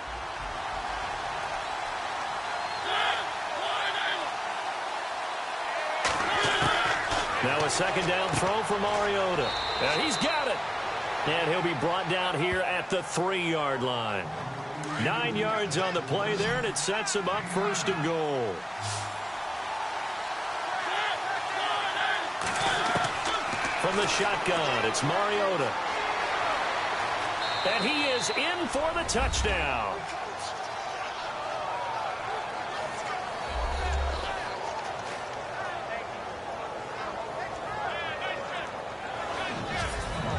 Now a second down throw for Mariota. And he's got it. And he'll be brought down here at the 3-yard line. 9 yards on the play there, and it sets him up first and goal. From the shotgun, it's Mariota. And he is in for the touchdown.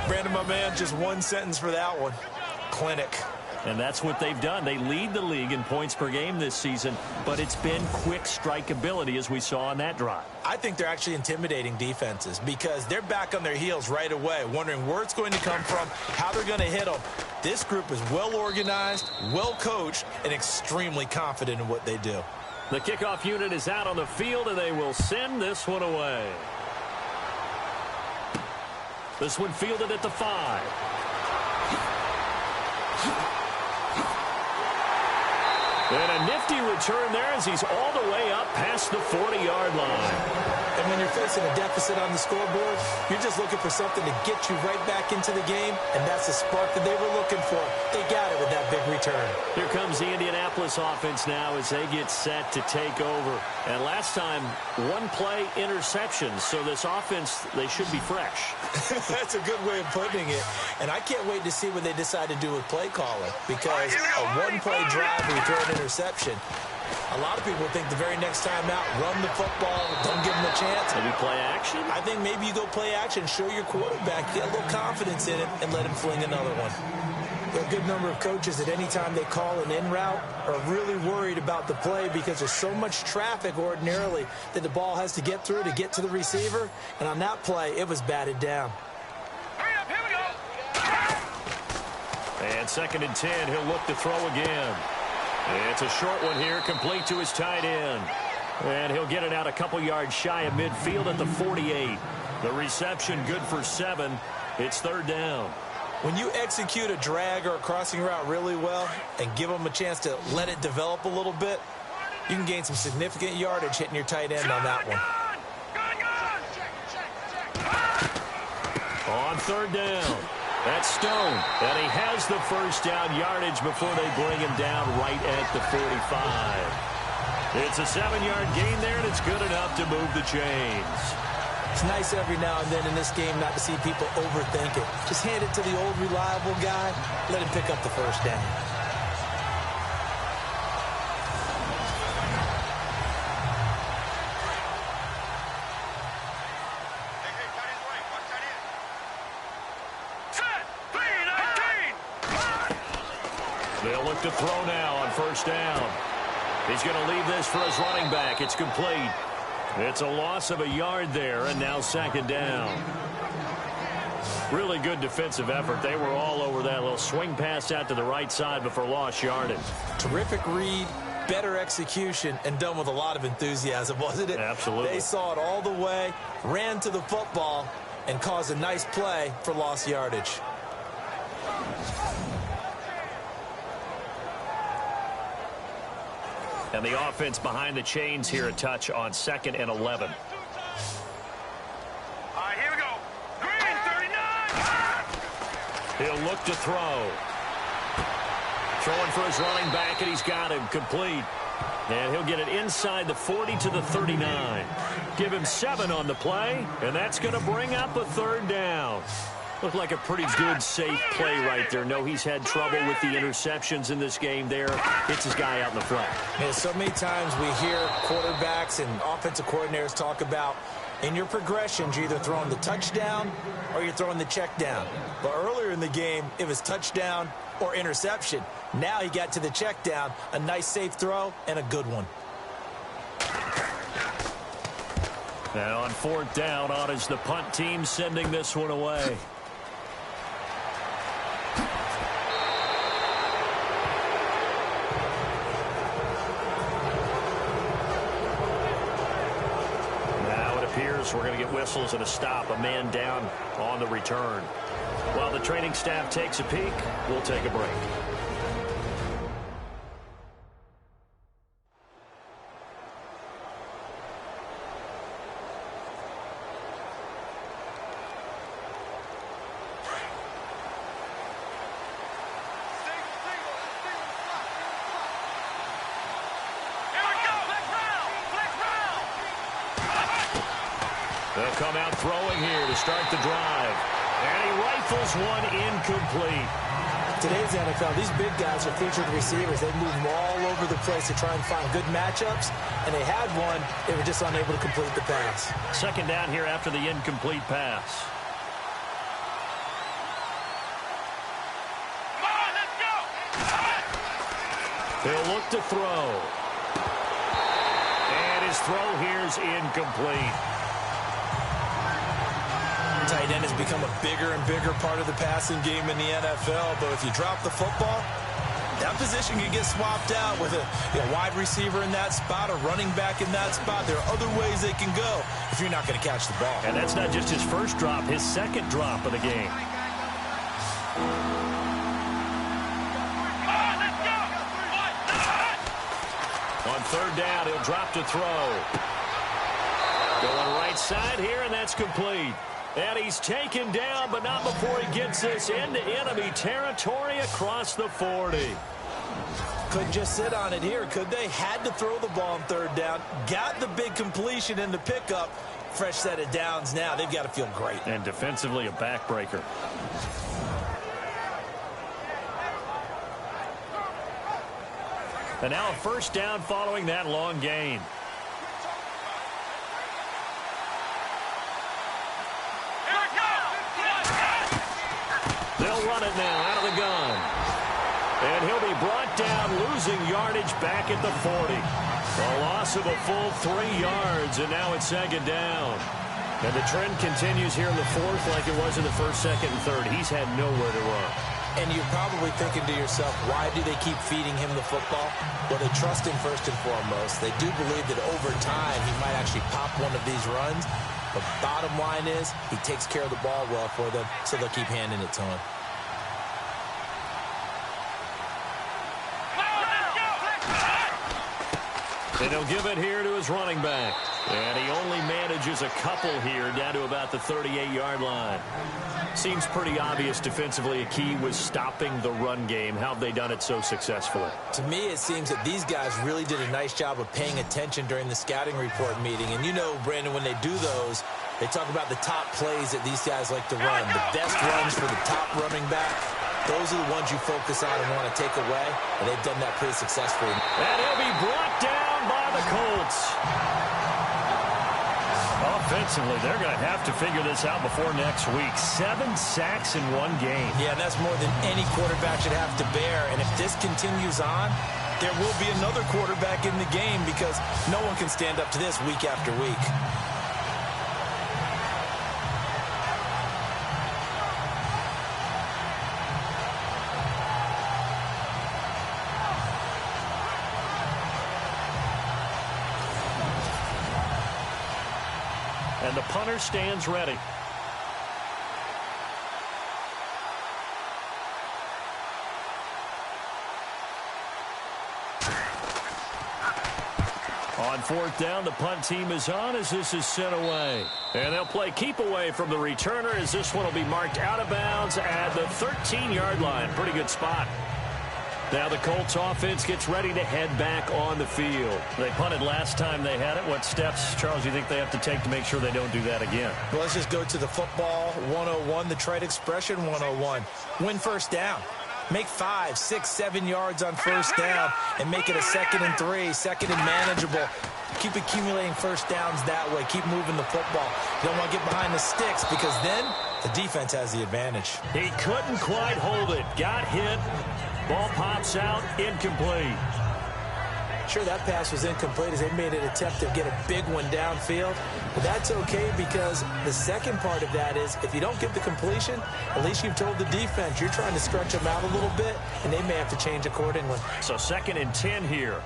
Brandon, my man, just one sentence for that one. Clinic. And that's what they've done. They lead the league in points per game this season, but it's been quick strike ability as we saw on that drive. I think they're actually intimidating defenses because they're back on their heels right away, wondering where it's going to come from, how they're going to hit them. This group is well organized, well coached, and extremely confident in what they do. The kickoff unit is out on the field, and they will send this one away. This one fielded at the 5. And a nifty return there as he's all the way up past the 40-yard line. And when you're facing a deficit on the scoreboard, you're just looking for something to get you right back into the game, and that's the spark that they were looking for. They got it with that big return. Here comes the Indianapolis offense now as they get set to take over. And last time, one play interception, so this offense, they should be fresh. That's a good way of putting it. And I can't wait to see what they decide to do with play calling, because a one-play drive where you throw an interception, a lot of people think the very next time out, run the football, don't give them a chance. Maybe play action? I think maybe you go play action, show your quarterback, get a little confidence in it, and let him fling another one. There are a good number of coaches that any time they call an in route are really worried about the play because there's so much traffic ordinarily that the ball has to get through to get to the receiver. And on that play, it was batted down. Hurry up, here we go. And 2nd and 10, he'll look to throw again. It's a short one here, complete to his tight end. And he'll get it out a couple yards shy of midfield at the 48. The reception good for 7. It's 3rd down. When you execute a drag or a crossing route really well and give them a chance to let it develop a little bit, you can gain some significant yardage hitting your tight end on that one. On 3rd down, that's Stone. And he has the first down yardage before they bring him down right at the 45. It's a 7-yard gain there, and it's good enough to move the chains. It's nice every now and then in this game not to see people overthink it. Just hand it to the old reliable guy, let him pick up the first down. They'll look to throw now on 1st down. He's going to leave this for his running back. It's complete. It's a loss of a yard there, and now 2nd down. Really good defensive effort. They were all over that little swing pass out to the right side before lost yardage. Terrific read, better execution, and done with a lot of enthusiasm, wasn't it? Absolutely. They saw it all the way, ran to the football, and caused a nice play for lost yardage. And the offense behind the chains here a touch on 2nd and 11. All right, here we go. Green 39. He'll look to throw. Throwing for his running back, and he's got him complete. And he'll get it inside the 40 to the 39. Give him 7 on the play, and that's going to bring up a 3rd down. Looked like a pretty good, safe play right there. No, he's had trouble with the interceptions in this game there. Hits his guy out in the flat. Man, so many times we hear quarterbacks and offensive coordinators talk about in your progressions, you're either throwing the touchdown or you're throwing the check down. But earlier in the game, it was touchdown or interception. Now he got to the check down, a nice safe throw, and a good one. Now on 4th down, on is the punt team sending this one away. We're going to get whistles and a stop, a man down on the return. While the training staff takes a peek, we'll take a break. They'll come out throwing here to start the drive. And he rifles one incomplete. Today's NFL, these big guys are featured receivers. They move them all over the place to try and find good matchups, and they had one. They were just unable to complete the pass. Second down here after the incomplete pass. Come on, let's go! He'll look to throw. And his throw here's incomplete. Tight end has become a bigger and bigger part of the passing game in the NFL, but if you drop the football, that position can get swapped out with a wide receiver in that spot, a running back in that spot. There are other ways they can go if you're not going to catch the ball. And that's not just his first drop, his second drop of the game. On third down, he'll drop to throw. Going right side here, and that's complete. And he's taken down, but not before he gets this into enemy territory across the 40. Couldn't just sit on it here, could they? Had to throw the ball on third down. Got the big completion in the pickup. Fresh set of downs now. They've got to feel great. And defensively, a backbreaker. And now a first down following that long gain. They'll run it now out of the gun. And he'll be brought down, losing yardage back at the 40. A loss of a full 3 yards, and now it's second down. And the trend continues here in the fourth like it was in the first, second, and third. He's had nowhere to run. And you're probably thinking to yourself, why do they keep feeding him the football? Well, they trust him first and foremost. They do believe that over time he might actually pop one of these runs. But bottom line is he takes care of the ball well for them, so they'll keep handing it to him. And he'll give it here to his running back. And he only manages a couple here down to about the 38-yard line. Seems pretty obvious defensively a key was stopping the run game. How have they done it so successfully? To me, it seems that these guys really did a nice job of paying attention during the scouting report meeting. And you know, Brandon, when they do those, they talk about the top plays that these guys like to run. The best runs for the top running back. Those are the ones you focus on and want to take away, and they've done that pretty successfully. And he'll be brought down by the Colts. Offensively, they're going to have to figure this out before next week. 7 sacks in one game. Yeah, and that's more than any quarterback should have to bear. And if this continues on, there will be another quarterback in the game because no one can stand up to this week after week. And the punter stands ready. On fourth down, the punt team is on as this is sent away. And they'll play keep away from the returner as this one will be marked out of bounds at the 13-yard line. Pretty good spot. Now the Colts offense gets ready to head back on the field. They punted last time they had it. What steps, Charles, do you think they have to take to make sure they don't do that again? Well, let's just go to the football 101, the trade expression 101. Win first down. Make 5, 6, 7 yards on first down and make it a 2nd and 3, 2nd and manageable. Keep accumulating first downs that way. Keep moving the football. You don't want to get behind the sticks because then the defense has the advantage. He couldn't quite hold it. Got hit. Ball pops out, incomplete. Sure, that pass was incomplete as they made an attempt to get a big one downfield. But that's okay because the second part of that is if you don't get the completion, at least you've told the defense you're trying to stretch them out a little bit, and they may have to change accordingly. So 2nd and 10 here.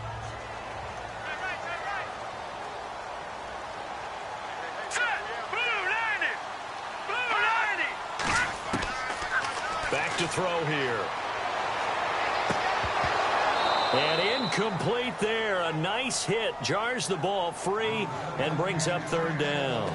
Back to throw here. And incomplete there. A nice hit. Jars the ball free and brings up third down.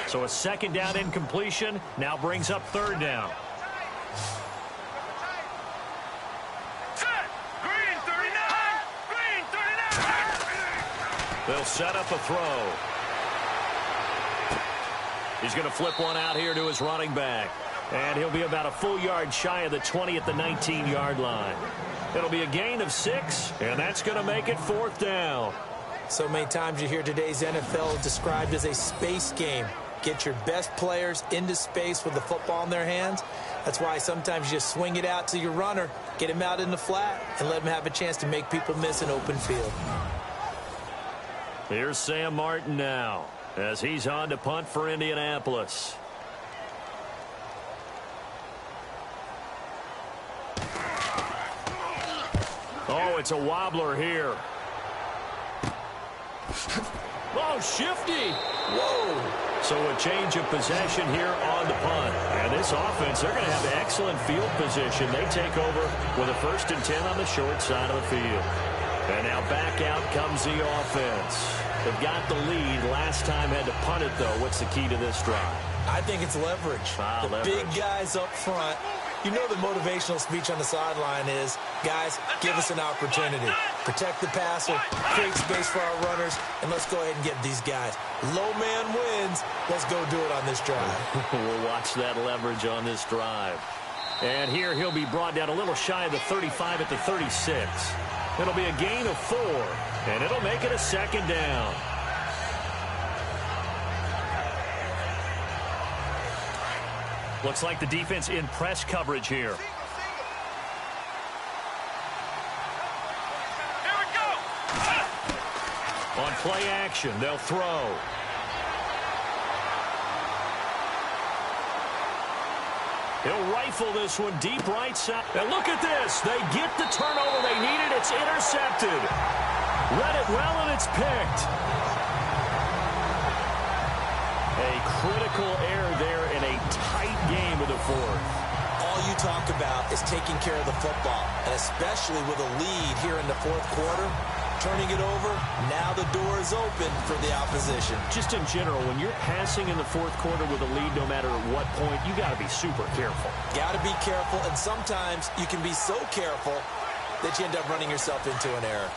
So a second down incompletion now brings up third down. Green 39! Green 39! They'll set up a throw. He's going to flip one out here to his running back. And he'll be about a full yard shy of the 20 at the 19-yard line. It'll be a gain of 6, and that's going to make it fourth down. So many times you hear today's NFL described as a space game. Get your best players into space with the football in their hands. That's why sometimes you just swing it out to your runner, get him out in the flat, and let him have a chance to make people miss an open field. Here's Sam Martin now as he's on to punt for Indianapolis. Oh, it's a wobbler here. Oh, shifty. Whoa. So a change of possession here on the punt. And this offense, they're going to have excellent field position. They take over with a 1st and 10 on the short side of the field. And now back out comes the offense. They've got the lead. Last time had to punt it, though. What's the key to this drive? I think it's leverage. The big guys up front. You know the motivational speech on the sideline is, guys, give us an opportunity. Protect the passer, create space for our runners, and let's go ahead and get these guys. Low man wins. Let's go do it on this drive. We'll watch that leverage on this drive. And here he'll be brought down a little shy of the 35 at the 36. It'll be a gain of 4, and it'll make it a second down. Looks like the defense in press coverage here. Here we go! On play action, they'll throw. He'll rifle this one deep right side. And look at this. They get the turnover they needed. It's intercepted. Read it well, and it's picked. A critical error there in a tight game of the fourth. All you talk about is taking care of the football, and especially with a lead here in the fourth quarter, turning it over, now the door is open for the opposition. Just in general, when you're passing in the fourth quarter with a lead, no matter at what point, you got to be super careful. Got to be careful, and sometimes you can be so careful that you end up running yourself into an error.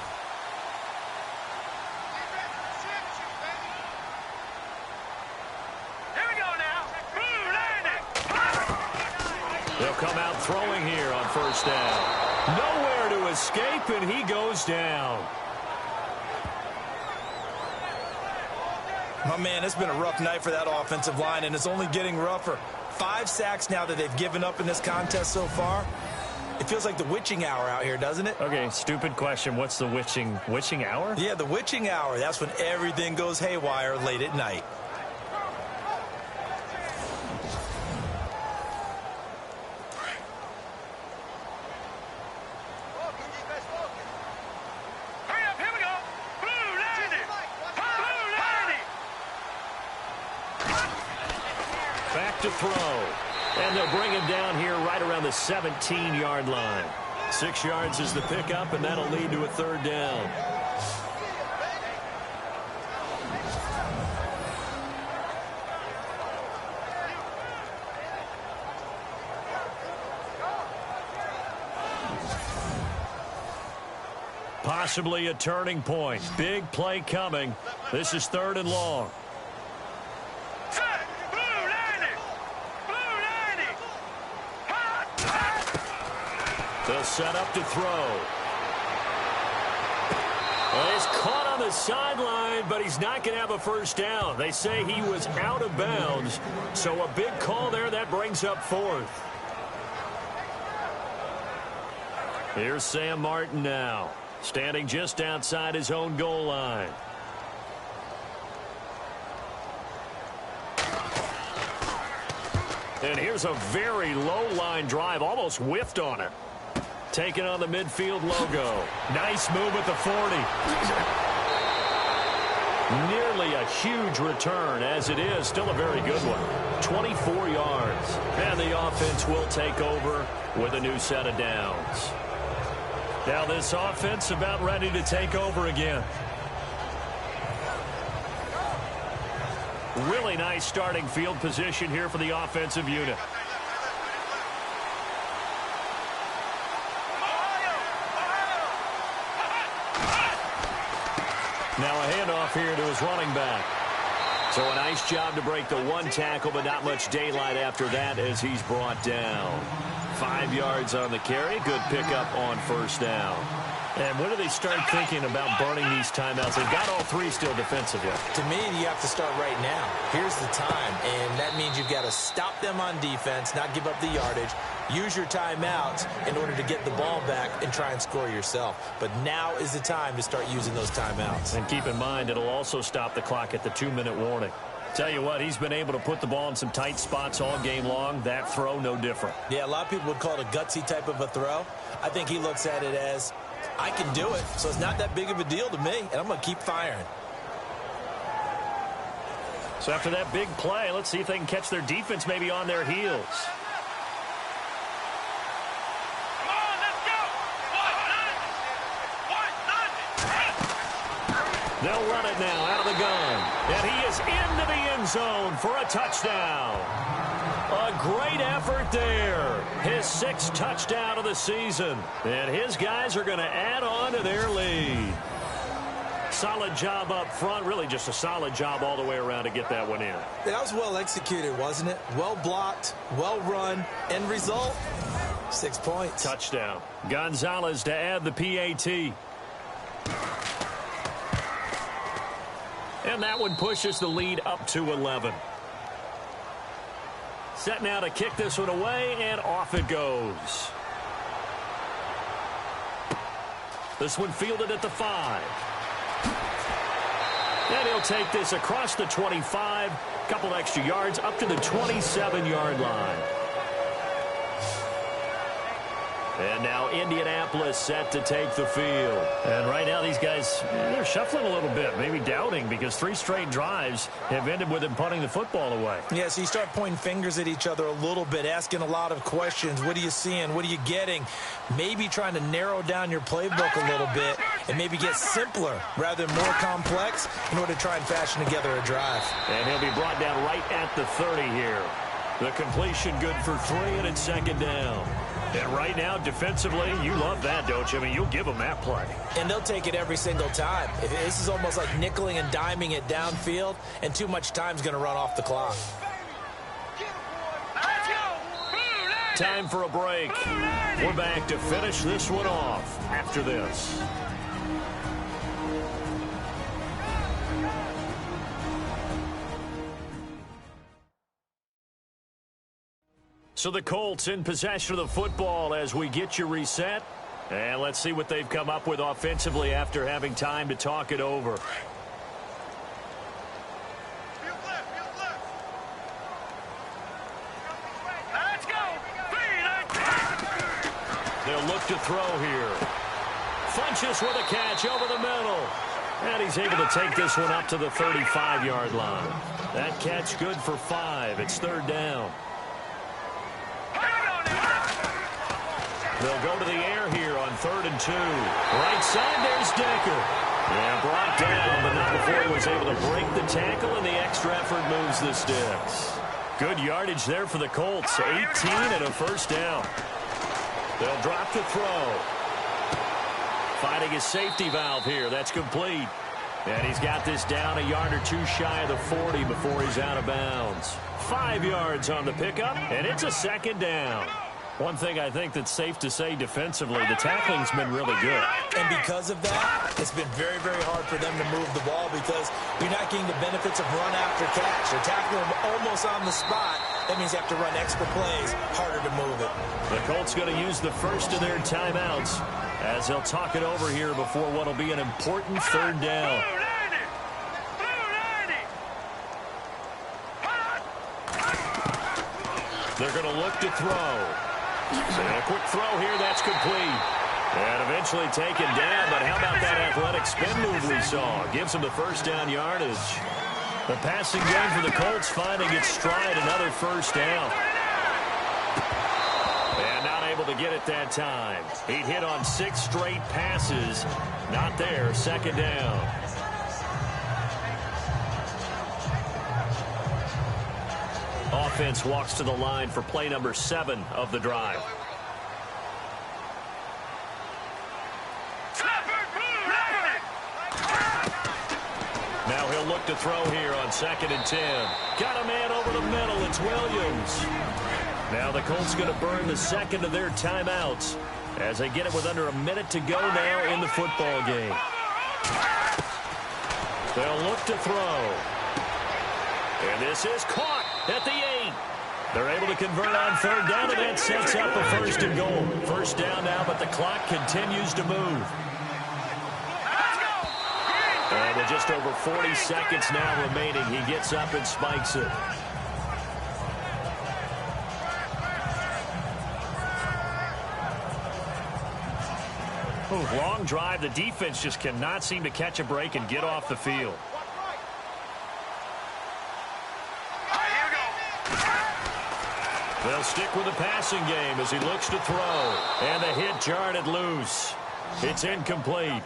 They'll come out throwing here on first down. Nowhere to escape, and he goes down. Oh, man, it's been a rough night for that offensive line, and it's only getting rougher. 5 sacks now that they've given up in this contest so far. It feels like the witching hour out here, doesn't it? Okay, stupid question. What's the witching hour? Yeah, the witching hour. That's when everything goes haywire late at night. To throw. And they'll bring him down here right around the 17-yard line. 6 yards is the pickup, and that'll lead to a third down. Possibly a turning point. Big play coming. This is 3rd and long. They'll set up to throw. Well, he's caught on the sideline, but he's not going to have a first down. They say he was out of bounds, so a big call there. That brings up 4th. Here's Sam Martin now, standing just outside his own goal line. And here's a very low-line drive, almost whiffed on it. Taking on the midfield logo. Nice move at the 40. Nearly a huge return, as it is. Still a very good one. 24 yards. And the offense will take over with a new set of downs. Now this offense about ready to take over again. Really nice starting field position here for the offensive unit. Now a handoff here to his running back. So a nice job to break the one tackle, but not much daylight after that as he's brought down. 5 yards on the carry. Good pickup on first down. And when do they start thinking about burning these timeouts? They've got all 3 still defensively. To me, you have to start right now. Here's the time, and that means you've got to stop them on defense, not give up the yardage, use your timeouts in order to get the ball back and try and score yourself. But now is the time to start using those timeouts. And keep in mind, it'll also stop the clock at the 2-minute warning. Tell you what, he's been able to put the ball in some tight spots all game long. That throw, no different. Yeah, a lot of people would call it a gutsy type of a throw. I think he looks at it as, I can do it, so it's not that big of a deal to me, and I'm going to keep firing. So after that big play, let's see if they can catch their defense maybe on their heels. Come on, let's go! They'll run it now out of the gun. And he is into the end zone for a touchdown. A great effort there. His 6th touchdown of the season. And his guys are going to add on to their lead. Solid job up front. Really just a solid job all the way around to get that one in. That was well executed, wasn't it? Well blocked, well run. End result, 6 points. Touchdown. Gonzalez to add the PAT. And that one pushes the lead up to 11. Set now to kick this one away, and off it goes. This one fielded at the 5. And he'll take this across the 25, couple extra yards up to the 27-yard line. And now Indianapolis set to take the field. And right now these guys, they're shuffling a little bit, maybe doubting, because 3 straight drives have ended with them punting the football away. Yeah, so you start pointing fingers at each other a little bit, asking a lot of questions. What are you seeing? What are you getting? Maybe trying to narrow down your playbook a little bit and maybe get simpler rather than more complex in order to try and fashion together a drive. And he'll be brought down right at the 30 here. The completion good for 3, and it's 2nd down. And right now, defensively, you love that, don't you? I mean, you'll give them that play. And they'll take it every single time. This is almost like nickeling and diming it downfield, and too much time's going to run off the clock. Time for a break. We're back to finish this one off after this. So the Colts in possession of the football as we get you reset. And let's see what they've come up with offensively after having time to talk it over. Let's go! They'll look to throw here. Funches with a catch over the middle. And he's able to take this one up to the 35-yard line. That catch good for 5. It's 3rd down. They'll go to the air here on 3rd and 2. Right side, there's Decker. Yeah, brought down, but not before he was able to break the tackle, and the extra effort moves the sticks. Good yardage there for the Colts. 18 and a 1st down. They'll drop the throw. Finding his safety valve here. That's complete. And he's got this down a yard or 2 shy of the 40 before he's out of bounds. 5 yards on the pickup, and it's a 2nd down. One thing I think that's safe to say defensively, the tackling's been really good. And because of that, it's been very, very hard for them to move the ball because you're not getting the benefits of run after catch. They're tackling them almost on the spot. That means you have to run extra plays, harder to move it. The Colts going to use the first of their timeouts as they'll talk it over here before what will be an important 3rd down. They're going to look to throw. So a quick throw here, that's complete. And eventually taken down, but how about that athletic spin move we saw? Gives him the 1st down yardage. The passing game for the Colts finding its stride, another 1st down. And not able to get it that time. He'd hit on 6 straight passes. Not there, 2nd down. Offense walks to the line for play number 7 of the drive. Now he'll look to throw here on 2nd and 10. Got a man over the middle. It's Williams. Now the Colts going to burn the second of their timeouts as they get it with under a minute to go now in the football game. They'll look to throw. And this is caught at the 8. They're able to convert on 3rd down, and that sets up a 1st and goal. 1st down now, but the clock continues to move. And with just over 40 seconds now remaining, he gets up and spikes it. Long drive. The defense just cannot seem to catch a break and get off the field. They'll stick with the passing game as he looks to throw. And the hit jarred it loose. It's incomplete.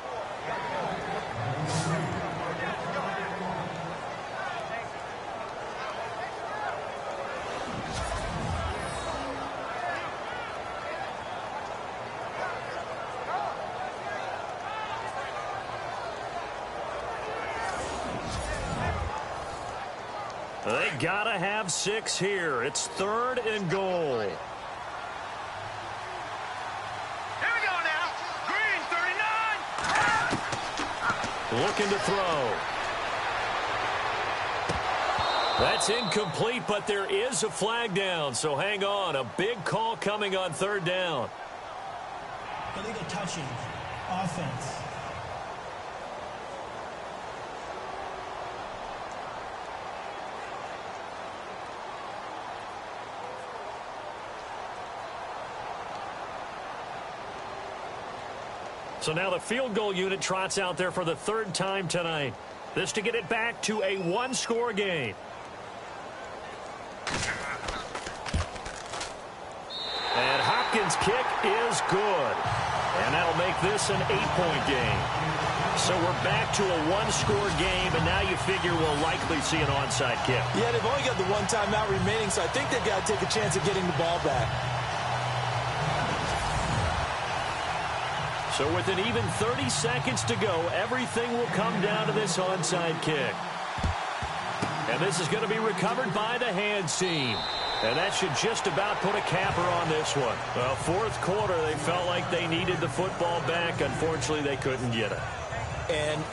They gotta have 6 here. It's 3rd and goal. Here we go now. Green, 39. Looking to throw. That's incomplete, but there is a flag down, so hang on. A big call coming on 3rd down. Illegal touching. Offense. So now the field goal unit trots out there for the 3rd time tonight. This to get it back to a 1-score game. And Hopkins' kick is good. And that'll make this an 8-point game. So we're back to a 1-score game, and now you figure we'll likely see an onside kick. Yeah, they've only got the 1 timeout remaining, so I think they've got to take a chance of getting the ball back. So with an even 30 seconds to go, everything will come down to this onside kick. And this is going to be recovered by the hands team. And that should just about put a capper on this one. Well, 4th quarter, they felt like they needed the football back. Unfortunately, they couldn't get it. And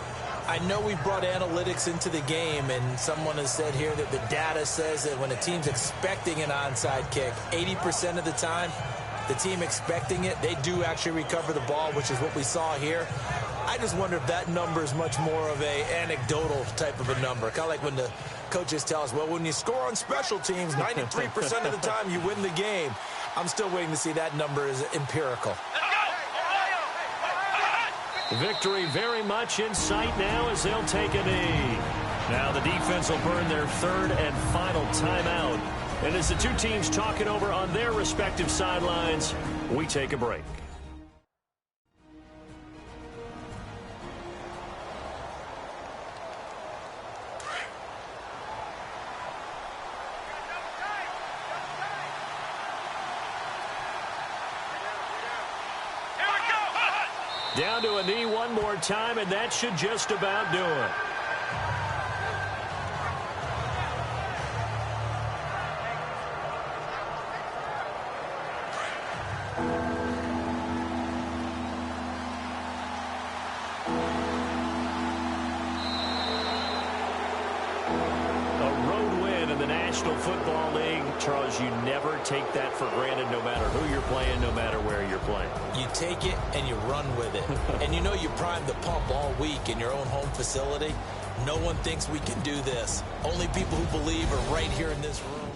I know we brought analytics into the game, and someone has said here that the data says that when a team's expecting an onside kick, 80% of the time, the team expecting it, they do actually recover the ball, which is what we saw here. I just wonder if that number is much more of a anecdotal type of a number. Kind of like when the coaches tell us, well, when you score on special teams, 93% of the time you win the game. I'm still waiting to see that number is empirical. Victory very much in sight now as they'll take a knee. Now the defense will burn their 3rd and final timeout. And as the two teams talk it over on their respective sidelines, we take a break. Down to a knee one more time, and that should just about do it. Football League, Charles, you never take that for granted no matter who you're playing, no matter where you're playing. You take it and you run with it. And you know you primed the pump all week in your own home facility. No one thinks we can do this. Only people who believe are right here in this room.